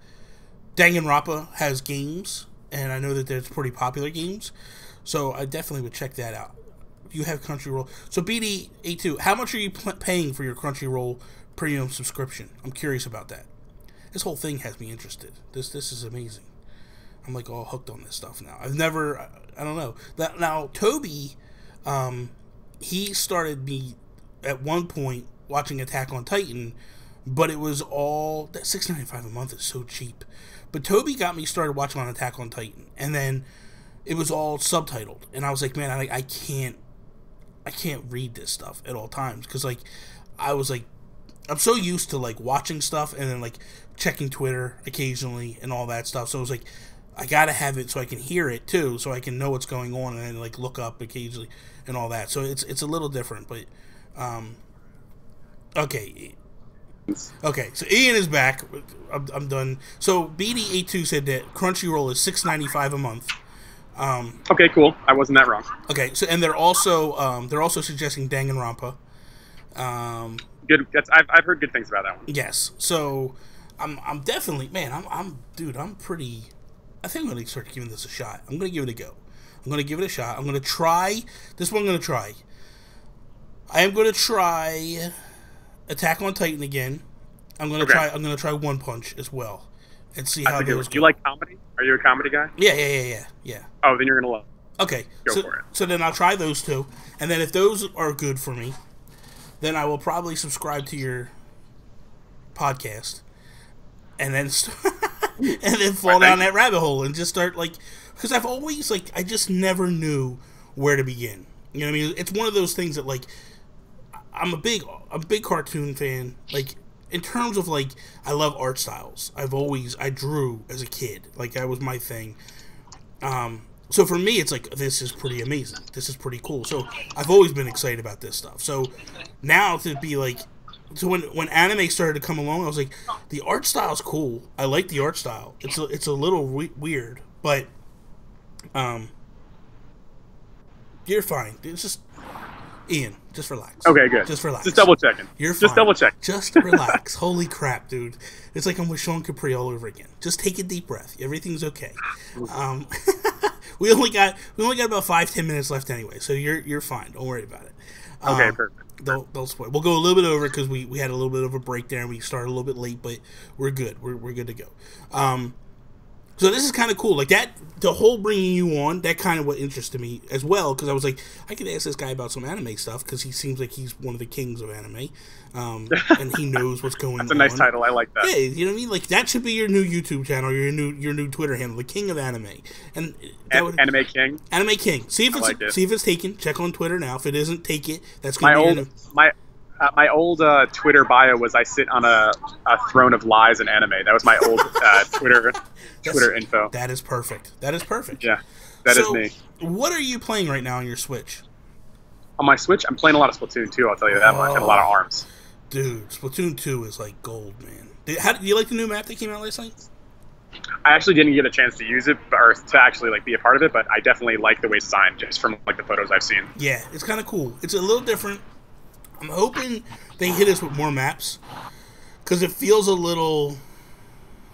Danganronpa has games, and I know that there's pretty popular games, so I definitely would check that out. You have Crunchyroll. So BD82, how much are you paying for your Crunchyroll premium subscription? I'm curious about that. This whole thing has me interested. This is amazing. I'm like all hooked on this stuff now. I don't know. Now Toby, he started me at one point watching Attack on Titan, but it was all that $6.95 a month is so cheap. But Toby got me started watching on Attack on Titan, and then it was all subtitled, and I was like, man, I can't read this stuff at all times because like I was like I'm so used to like watching stuff and then like checking Twitter occasionally and all that stuff. So it was like I gotta have it so I can hear it too, so I can know what's going on and then like look up occasionally and all that. So it's a little different, but okay. So Ian is back. I'm done. So BD82 said that Crunchyroll is $6.95 a month. Okay, cool. I wasn't that wrong. Okay, so and they're also suggesting Danganronpa. good. I've heard good things about that one. Yes. So I'm definitely, man. I'm pretty. I think I'm gonna start giving this a shot. I'm gonna give it a go. I'm gonna give it a shot. I'm gonna try this one. I'm gonna try. I am gonna try Attack on Titan again. I'm gonna try. I'm gonna try One Punch as well, and see how those go. You like comedy? Are you a comedy guy? Yeah. Oh, then you're gonna love. Okay, Go for it. So then I'll try those two, and then if those are good for me, then I will probably subscribe to your podcast, and then fall down that rabbit hole and just start because I've always I just never knew where to begin. You know what I mean? It's one of those things that I'm a big cartoon fan. In terms of I love art styles. I drew as a kid. That was my thing. So for me, it's this is pretty amazing. This is pretty cool. So I've always been excited about this stuff. So now to be so when anime started to come along, I was like, the art style's cool. I like the art style. It's a little weird, but you're fine. It's just Ian. Just relax. Okay, good. Just relax. Just double checking. You're fine. Just double check. Just relax. Holy crap, dude! It's like I'm with Sean Capri all over again. Just take a deep breath. Everything's okay. We only got about 5-10 minutes left anyway, so you're fine. Don't worry about it. Okay, perfect. Don't spoil. We'll go a little bit over because we had a little bit of a break there and we started a little bit late, but we're good. We're good to go. So this is kind of cool. The whole bringing you on, that kind of what interested me as well, because I was like, I could ask this guy about some anime stuff, because he seems like he's one of the kings of anime, and he knows what's going on. That's a nice title. I like that. Yeah, you know what I mean? That should be your new YouTube channel, your new Twitter handle, the King of Anime. And Anime King? Anime King. See if it's taken. Check on Twitter now. If it isn't, take it. That's going to be my old Twitter bio was I sit on a throne of lies in anime. That was my old Twitter info. That is perfect. Yeah, that is me. What are you playing right now on your Switch? On my Switch, I'm playing a lot of Splatoon 2, I'll tell you that much, and a lot of ARMS. Dude, Splatoon 2 is gold, man. Do you like the new map that came out last night? I actually didn't get a chance to use it, or to actually be a part of it, but I definitely like the way it's designed, just from the photos I've seen. Yeah, it's kind of cool. It's a little different. I'm hoping they hit us with more maps, because it feels a little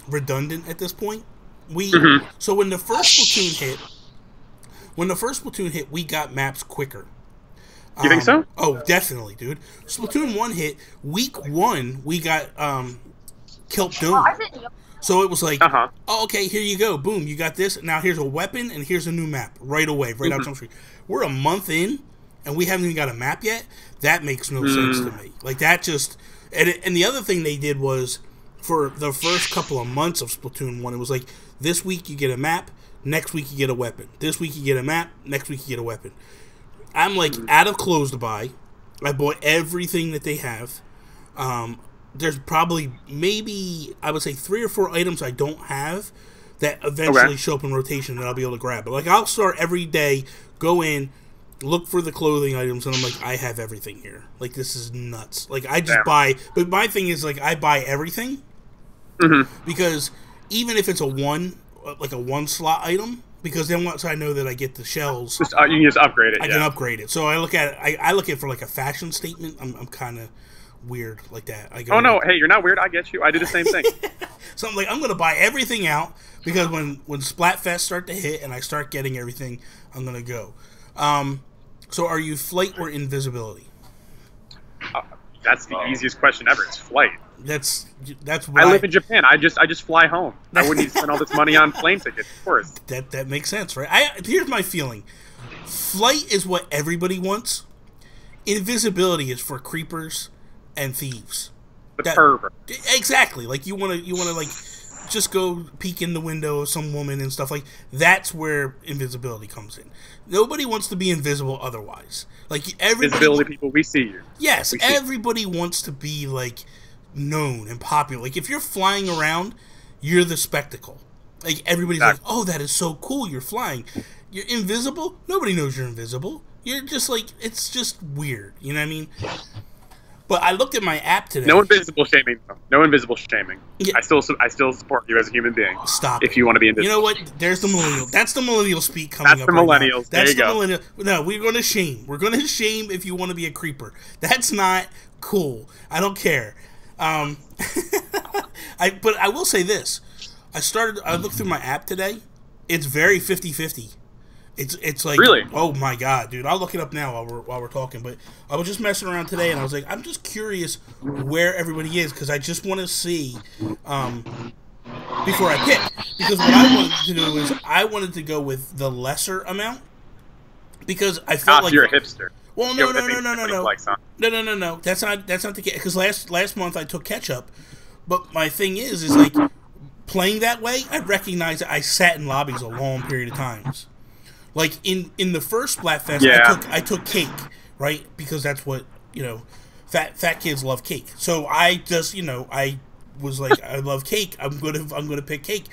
redundant at this point. So when the first Splatoon hit, we got maps quicker. You think so? Oh, definitely, dude. Splatoon 1 hit, week 1, we got Kelp Dome. So it was oh, okay, here you go. Boom, you got this. Now here's a weapon, and here's a new map right away, right out Jump Street. We're a month in, and we haven't even got a map yet. That makes no sense to me. That just... And the other thing they did was, for the first couple of months of Splatoon 1, it was this week you get a map, next week you get a weapon. This week you get a map, next week you get a weapon. I'm out of clothes to buy. I bought everything that they have. There's probably maybe, I would say, 3 or 4 items I don't have that eventually show up in rotation that I'll be able to grab. But I'll start every day, go in, look for the clothing items, and I'm I have everything here. This is nuts. I just buy, but my thing is I buy everything because even if it's a one slot item, because then once I know that I get the shells, you can just upgrade it. I can upgrade it. So I look at it. I look at it for a fashion statement. I'm kind of weird like that. Oh no, hey, you're not weird. I get you. I do the same thing. So I'm I'm gonna buy everything out, because when Splatfest start to hit and I start getting everything, I'm gonna go. So are you flight or invisibility? That's the easiest question ever. It's flight. That's what I live in Japan. I just fly home. I wouldn't need to spend all this money on plane tickets, of course. That makes sense, right? Here's my feeling. Flight is what everybody wants. Invisibility is for creepers and thieves. The pervert. Exactly. You wanna just go peek in the window of some woman and stuff that's where invisibility comes in. Nobody wants to be invisible otherwise. Invisibility people, we see you. Yes, everybody wants to be known and popular. If you're flying around, you're the spectacle. Everybody's oh, that is so cool, you're flying. You're invisible, nobody knows you're invisible. You're just it's just weird, you know what I mean? But I looked at my app today. No invisible shaming, though. No invisible shaming. Yeah. I still support you as a human being. Stop. If you want to be invisible. You know what? There's the millennial. That's the millennial speak coming That's up. the right now. millennials. That's there you go. Millennial. No, we're going to shame. We're going to shame if you want to be a creeper. That's not cool. I don't care. But I will say this. I looked through my app today. It's very 50-50. It's like, really? Oh my god, dude! I'll look it up now while we're talking. But I was just messing around today, and I was like, I'm just curious where everybody is because I just want to see before I pick. Because what I wanted to do is I wanted to go with the lesser amount because I felt like you're a hipster. Well, no. That's not the case. Because last month I took ketchup, but my thing is like playing that way. I recognize that I sat in lobbies a long period of times. Like in the first Splatfest, yeah. I took cake, right? Because that's what fat kids love cake. So I just I was like, I love cake. I'm gonna pick cake,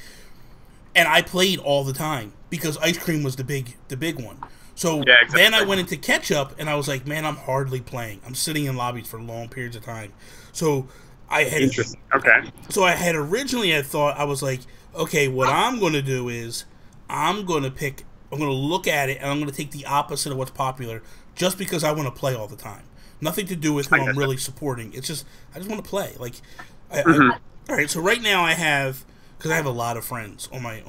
and I played all the time because ice cream was the big one. So yeah, exactly. Then I went into ketchup, and I was like, man, I'm hardly playing. I'm sitting in lobbies for long periods of time. So I had interesting. Okay. So I had originally thought I was like, okay, what I'm gonna do is I'm gonna look at it, and I'm going to take the opposite of what's popular just because I want to play all the time. Nothing to do with who I'm really supporting. It's just, I just want to play. Like, all right, so right now I have, because I have a lot of friends on my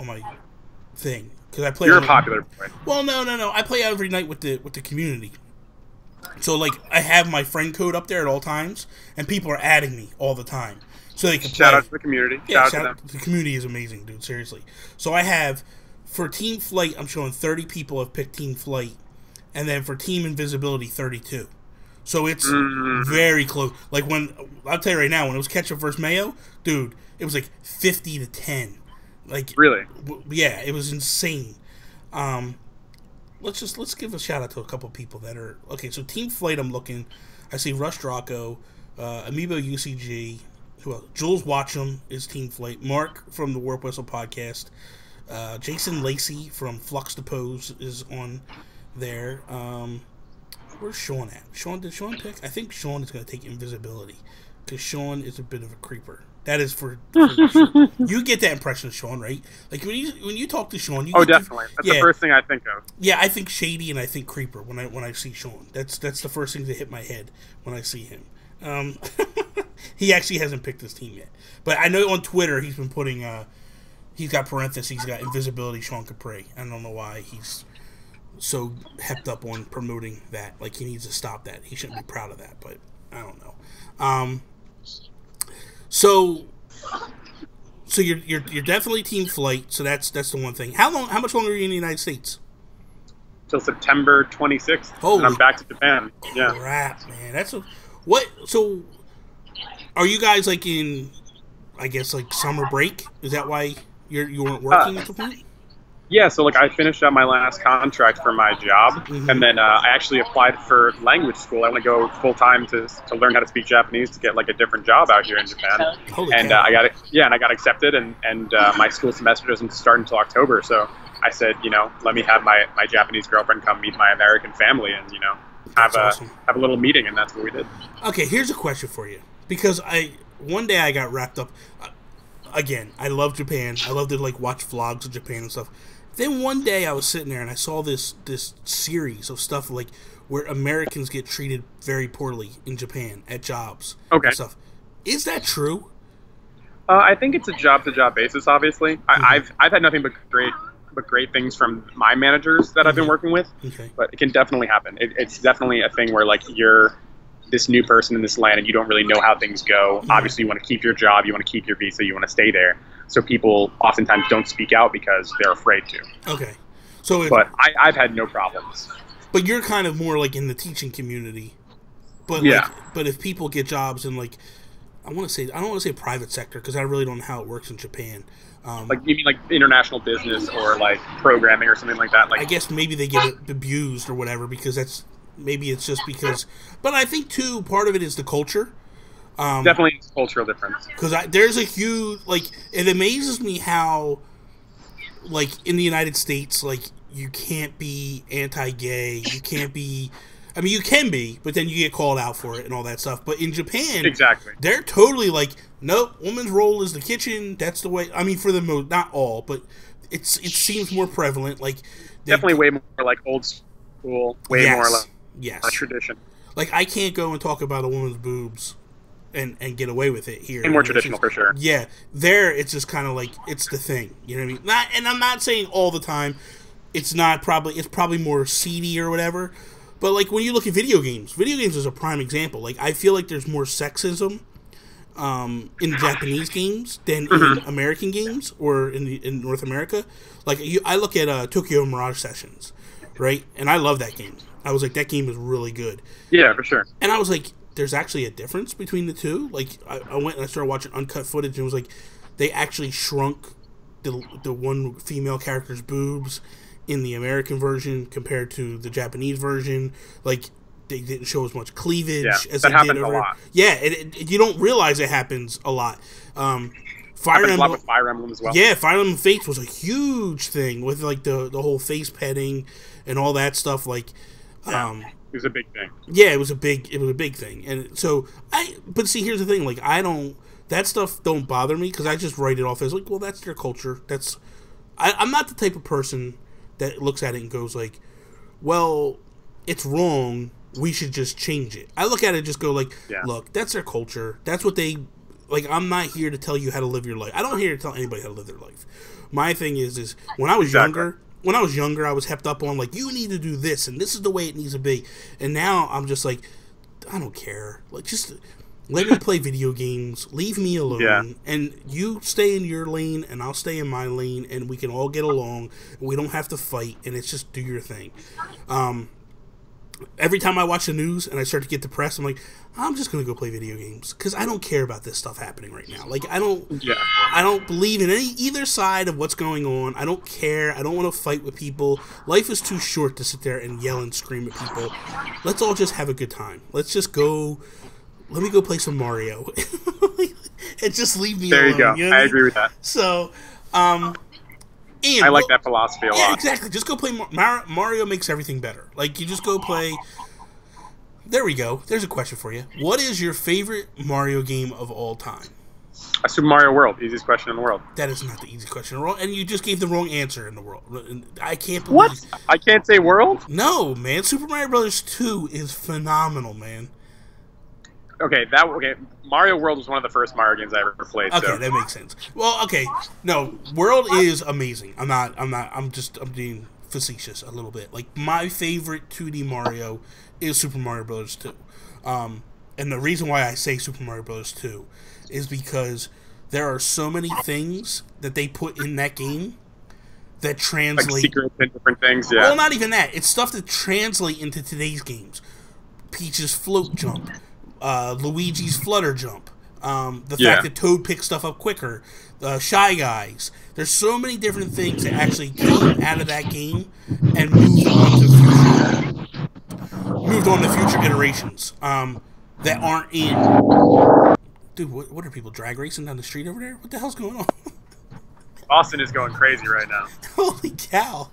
thing. Because I play. You're a popular boy. Well, no. I play every night with the community. So, like, I have my friend code up there at all times, and people are adding me all the time. So they can Shout out to the community. Yeah, shout out to them. The community is amazing, dude. Seriously. So I have... For Team Flight, I'm showing 30 people have picked Team Flight, and then for Team Invisibility, 32. So it's very close. Like I'll tell you right now, when it was Ketchup versus Mayo, dude, it was like 50-10. Like really, yeah, it was insane. Let's give a shout out to a couple people that are okay. So Team Flight, I'm looking. I see Rush Draco, Amiibo UCG. Who else? Jules Watcham is Team Flight. Mark from the Warp Whistle podcast. Jason Lacey from Flux to Pose is on there. Where's Sean at? Did Sean pick? I think Sean is going to take Invisibility because Sean is a bit of a creeper. That is for sure. You get that impression of Sean, right? Like when you talk to Sean, definitely. That's the first thing I think of. Yeah, I think shady and I think creeper when I see Sean. That's the first thing to hit my head when I see him. He actually hasn't picked his team yet, but I know on Twitter he's been putting. He's got parentheses. He's got Invisibility Sean Capri. I don't know why he's so hepped up on promoting that. Like he needs to stop that. He shouldn't be proud of that, but I don't know. So you're definitely Team Flight. So that's the one thing. How much longer are you in the United States? Till September 26th. Holy and I'm back to Japan. Yeah. Crap, man. That's what. So are you guys like in? I guess like summer break. Is that why? You weren't working at the point? Yeah, so like I finished out my last contract for my job, and then I actually applied for language school. I want to go full time to learn how to speak Japanese to get like a different job out here in Japan. And I got it. Yeah, and I got accepted, and my school semester doesn't start until October. So I said, let me have my Japanese girlfriend come meet my American family, and have a little meeting, and that's what we did. Okay, here's a question for you because one day I got wrapped up. Again, I love Japan. I love to like watch vlogs of Japan and stuff. Then one day I was sitting there and I saw this series of stuff like where Americans get treated very poorly in Japan at jobs. Okay. And stuff. Is that true? I think it's a job-to-job basis. Obviously, I've had nothing but great things from my managers that I've been working with. Okay. But it can definitely happen. It's definitely a thing where like you're this new person in this land and you don't really know how things go. Obviously, you want to keep your job, you want to keep your visa, you want to stay there. So people oftentimes don't speak out because they're afraid to. Okay. But I've had no problems. But you're kind of more like in the teaching community. But yeah. But if people get jobs in like, I don't want to say private sector because I really don't know how it works in Japan. Like you mean like international business or like programming or something like that? Like I guess maybe they get abused or whatever because maybe it's just because. But I think too part of it is the culture. Definitely cultural difference. Because there's a huge it amazes me how in the United States you can't be anti-gay, you can't be I mean, you can be, but then you get called out for it and all that stuff. But in Japan, Exactly. they're totally like, nope, woman's role is the kitchen. That's the way. I mean, for the most, not all, but it seems more prevalent. Like Definitely way more like old school, way more like tradition. Like, I can't go and talk about a woman's boobs and get away with it here. And more traditional, for sure. Yeah. There, it's just kind of like, it's the thing. You know what I mean? And I'm not saying all the time. It's probably more seedy or whatever. But, like, when you look at video games is a prime example. Like, I feel like there's more sexism in Japanese games than in American games or in North America. Like, I look at Tokyo Mirage Sessions, right? And I love that game. I was like, that game is really good. Yeah, for sure. And I was like, there's actually a difference between the two. Like, I went and I started watching uncut footage, and it was like, they actually shrunk the one female character's boobs in the American version compared to the Japanese version. Like, they didn't show as much cleavage as that they happens did a over. lot. Yeah, you don't realize it happens a lot. Fire Emblem, a lot with Fire Emblem as well. Yeah, Fire Emblem Fates was a huge thing with like the whole face petting and all that stuff. Like, it was a big thing. Yeah, it was a big thing. And so but see, here's the thing. Like, that stuff don't bother me because I just write it off as like, well, that's their culture. I'm not the type of person that looks at it and goes like, well, it's wrong, we should just change it. I look at it and just go like, look, that's their culture. That's what they, like, I'm not here to tell you how to live your life. I don't here to tell anybody how to live their life. My thing is when I was younger, I was hepped up on like, you need to do this and this is the way it needs to be. And now I'm just like, I don't care. Like, just let me play video games. Leave me alone. Yeah. And you stay in your lane and I'll stay in my lane and we can all get along. And we don't have to fight and it's just do your thing. Every time I watch the news and I start to get depressed, I'm like, I'm just going to go play video games because I don't care about this stuff happening right now. Like, I don't believe in either side of what's going on. I don't care. I don't want to fight with people. Life is too short to sit there and yell and scream at people. Let's all just have a good time. Let's just go. Let me go play some Mario. And just leave me alone. There you go. You know I agree with that. So, I like that philosophy a lot. Yeah, exactly. Just go play Mario. Makes everything better. Like, you just go play. There we go. There's a question for you. What is your favorite Mario game of all time? Super Mario World. Easiest question in the world. That is not the easiest question in the world, and you just gave the wrong answer in the world. I can't believe. What? I can't say world? No, man. Super Mario Bros. 2 is phenomenal, man. Okay, Mario World was one of the first Mario games I ever played. Okay, so. that makes sense. Well, okay, no, World is amazing. I'm being facetious a little bit. Like, my favorite 2D Mario is Super Mario Bros. 2. And the reason why I say Super Mario Bros. 2 is because there are so many things that they put in that game that translate, like secrets and different things. Yeah. Well, not even that. It's stuff that translate into today's games. Peach's float jump. Luigi's flutter jump, the fact that Toad picks stuff up quicker, Shy Guys. There's so many different things that actually came out of that game and moved on to future iterations that aren't in. Dude, what are people drag racing down the street over there? What the hell's going on? Austin is going crazy right now. Holy cow!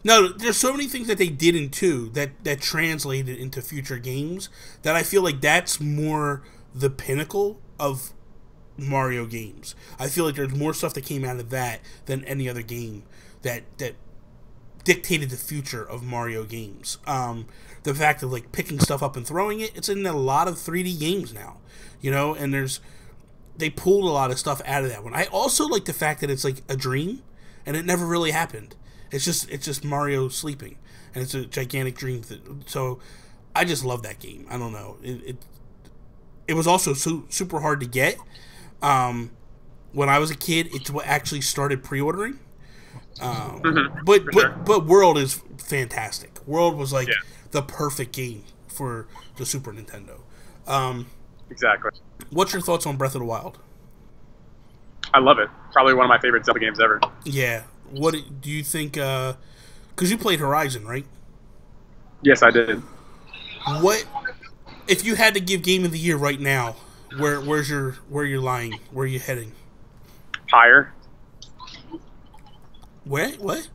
No, there's so many things that they did in 2 that translated into future games that I feel like that's more the pinnacle of Mario games. I feel like there's more stuff that came out of that than any other game that dictated the future of Mario games. The fact of like picking stuff up and throwing it, it's in a lot of 3D games now, you know, and they pulled a lot of stuff out of that one. I also like the fact that it's like a dream and it never really happened. It's just Mario sleeping, and it's a gigantic dream. So I just love that game. I don't know. It was also super hard to get. When I was a kid, it's what actually started pre-ordering. But World is fantastic. World was like the perfect game for the Super Nintendo. Exactly. What's your thoughts on Breath of the Wild? I love it. Probably one of my favorite Zelda games ever. Yeah. What do you think? Because you played Horizon, right? Yes, I did. What if you had to give Game of the Year right now? Where you're lying? Where are you heading? Higher. What?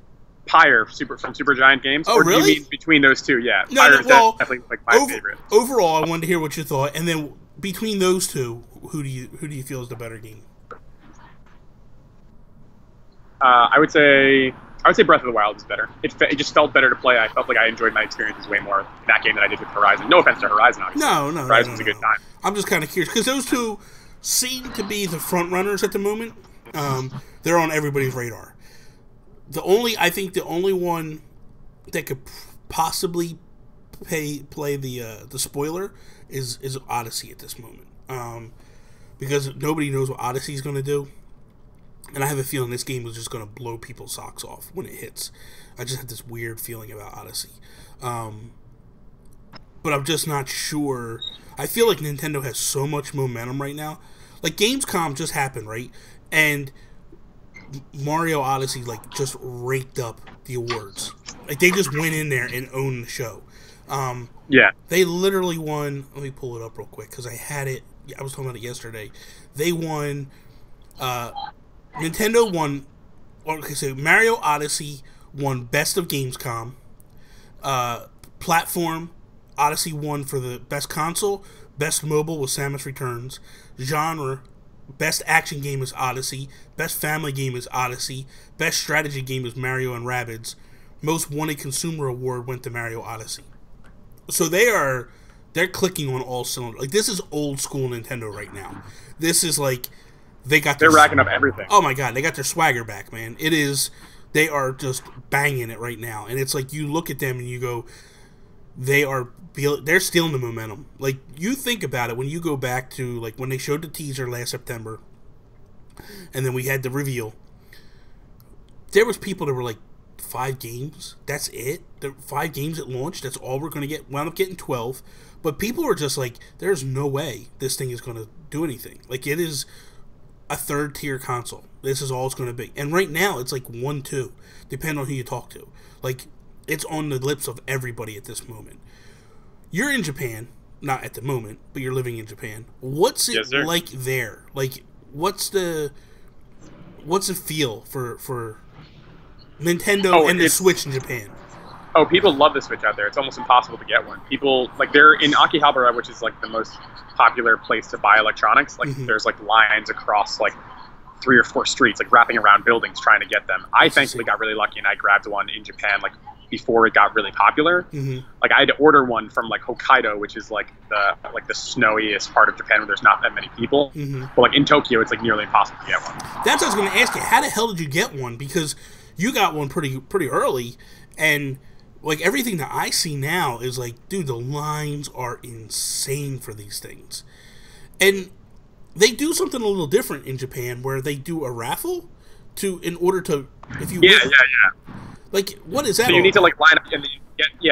Pyre from Supergiant Games. Oh, or really? Do you mean between those two? Yeah. No, Pyre is well, definitely like my favorite. Overall, I wanted to hear what you thought, and then between those two, who do you feel is the better game? I would say Breath of the Wild is better. It just felt better to play. I felt like I enjoyed my experiences way more in that game than I did with Horizon. No offense to Horizon, obviously. No. Horizon's a good time. I'm just kind of curious because those two seem to be the front runners at the moment. They're on everybody's radar. I think the only one that could possibly play the spoiler is Odyssey at this moment, because nobody knows what Odyssey is going to do, and I have a feeling this game is just going to blow people's socks off when it hits. I just have this weird feeling about Odyssey, but I'm just not sure. I feel like Nintendo has so much momentum right now. Like Gamescom just happened, right? And Mario Odyssey just raked up the awards. Like they just went in there and owned the show. Yeah. They literally won. Let me pull it up real quick because I had it. I was talking about it yesterday. They won. Nintendo won. Okay, so Mario Odyssey won Best of Gamescom. Platform, Odyssey won for the best console. Best mobile was Samus Returns. Genre, best action game is Odyssey. Best family game is Odyssey. Best strategy game is Mario and Rabbids. Most wanted consumer award went to Mario Odyssey. So they're clicking on all cylinders. Like this is old school Nintendo right now. This is like they're racking up everything. Oh my god, they got their swagger back, man. They are just banging it right now. And it's like you look at them and you go, they're stealing the momentum. Like you think about it when you go back to like when they showed the teaser last September, and then we had the reveal. There was people that were like 5 games. That's it. 5 games at launch. That's all we're gonna get. Wound up getting 12, but people were just like, "There's no way this thing is gonna do anything." Like it is a 3rd tier console. This is all it's gonna be. And right now it's like 1, 2, depending on who you talk to. Like it's on the lips of everybody at this moment. You're in Japan, not at the moment, but you're living in Japan. What's it like there? Like, what's the feel for Nintendo and the Switch in Japan? Oh, people love the Switch out there. It's almost impossible to get one. People they're in Akihabara, which is like the most popular place to buy electronics. Like there's like lines across like 3 or 4 streets, like wrapping around buildings trying to get them. I thankfully got really lucky and I grabbed one in Japan like before it got really popular. Like I had to order one from like Hokkaido, which is like the snowiest part of Japan where there's not that many people. But like in Tokyo, it's like nearly impossible to get one. That's what I was going to ask you. How the hell did you get one? Because you got one pretty early, and like everything that I see now is like, dude, the lines are insane for these things, and they do something a little different in Japan where they do a raffle in order to if you yeah. Like, what is that? So you need to like line up and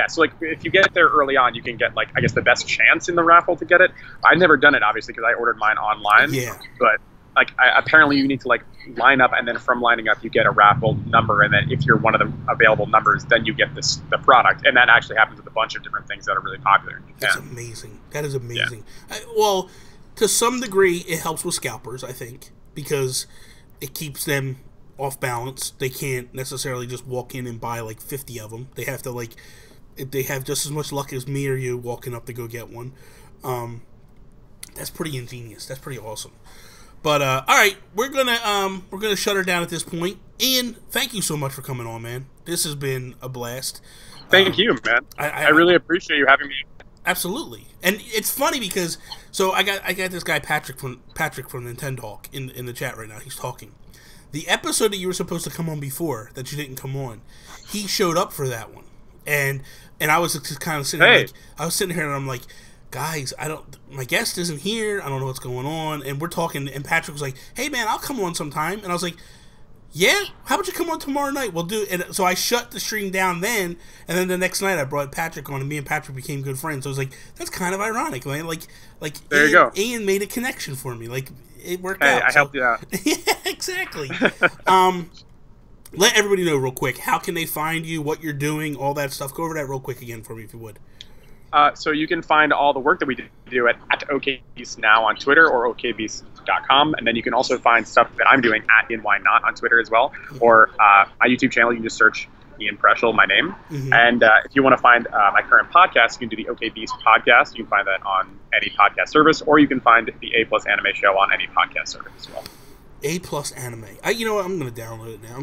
so like if you get there early on, you can get like I guess the best chance in the raffle to get it. I've never done it obviously because I ordered mine online. Yeah. But like apparently you need to like line up, and then from lining up you get a raffle number, and then if you're one of the available numbers, then you get the product, and that actually happens with a bunch of different things that are really popular in Japan. That's amazing. That is amazing. Yeah. Well, to some degree, it helps with scalpers, I think, because it keeps them off balance. They can't necessarily just walk in and buy like 50 of them. They have to like, if they have just as much luck as me or you walking up to go get one. That's pretty ingenious. That's pretty awesome. But all right, we're gonna shut her down at this point. Ian, thank you so much for coming on, man. This has been a blast. Thank you, man. I really appreciate you having me. Absolutely, and it's funny because I got this guy Patrick from Nintendo Talk in the chat right now. He's talking. The episode that you were supposed to come on before that you didn't come on, he showed up for that one, and I was just kind of sitting there, I was sitting here and I'm like, guys, my guest isn't here. I don't know what's going on, and we're talking, and Patrick was like, hey man, I'll come on sometime, and I was like, yeah, how about you come on tomorrow night? We'll do it. And so I shut the stream down then, and then the next night I brought Patrick on, and me and Patrick became good friends. So I was like, that's kind of ironic, man. Like there you go. Ian made a connection for me. Like it worked out. I helped you out. Yeah, exactly. Let everybody know real quick, how can they find you, what you're doing, all that stuff. Go over that real quick again for me, if you would. So you can find all the work that we do at OKBeast now on Twitter or okbeast.com, and then you can also find stuff that I'm doing at InWhyNot on Twitter as well, or my YouTube channel. You can just search Ian Preschel, my name. And if you want to find my current podcast, you can do the OK Beast podcast. You can find that on any podcast service, or you can find the A Plus Anime Show on any podcast service as well. A Plus Anime. You know what? I'm gonna download it now.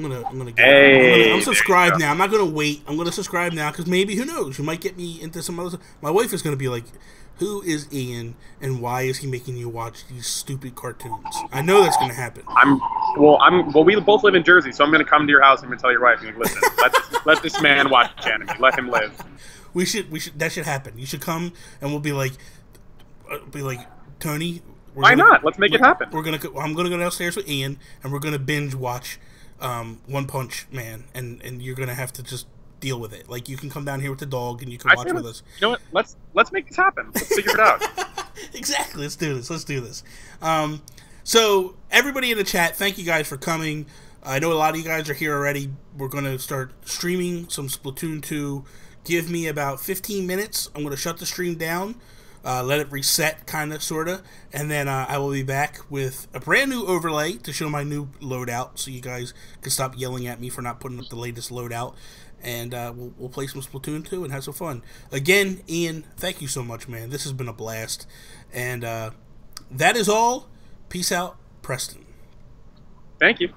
I'm subscribed now. I'm not gonna wait. I'm gonna subscribe now because maybe, who knows? You might get me into some other. My wife is gonna be like, "Who is Ian and why is he making you watch these stupid cartoons?" I know that's gonna happen. Well, we both live in Jersey, so I'm gonna come to your house and I'm gonna tell your wife, listen, let this man watch anime. Let him live. We should. That should happen. You should come and we'll be like, Tony. Why not? Let's make it happen. I'm gonna go downstairs with Ian, and we're gonna binge watch One Punch Man, and you're gonna have to just deal with it. Like, you can come down here with the dog, and you can watch with us. You know what? Let's make this happen. Let's figure it out. Exactly. Let's do this. So everybody in the chat, thank you guys for coming. I know a lot of you guys are here already. We're gonna start streaming some Splatoon 2. Give me about 15 minutes. I'm gonna shut the stream down. Let it reset, kind of, sort of, and then I will be back with a brand new overlay to show my new loadout, so you guys can stop yelling at me for not putting up the latest loadout, and we'll play some Splatoon 2 and have some fun. Again, Ian, thank you so much, man. This has been a blast, and that is all. Peace out, Preston. Thank you.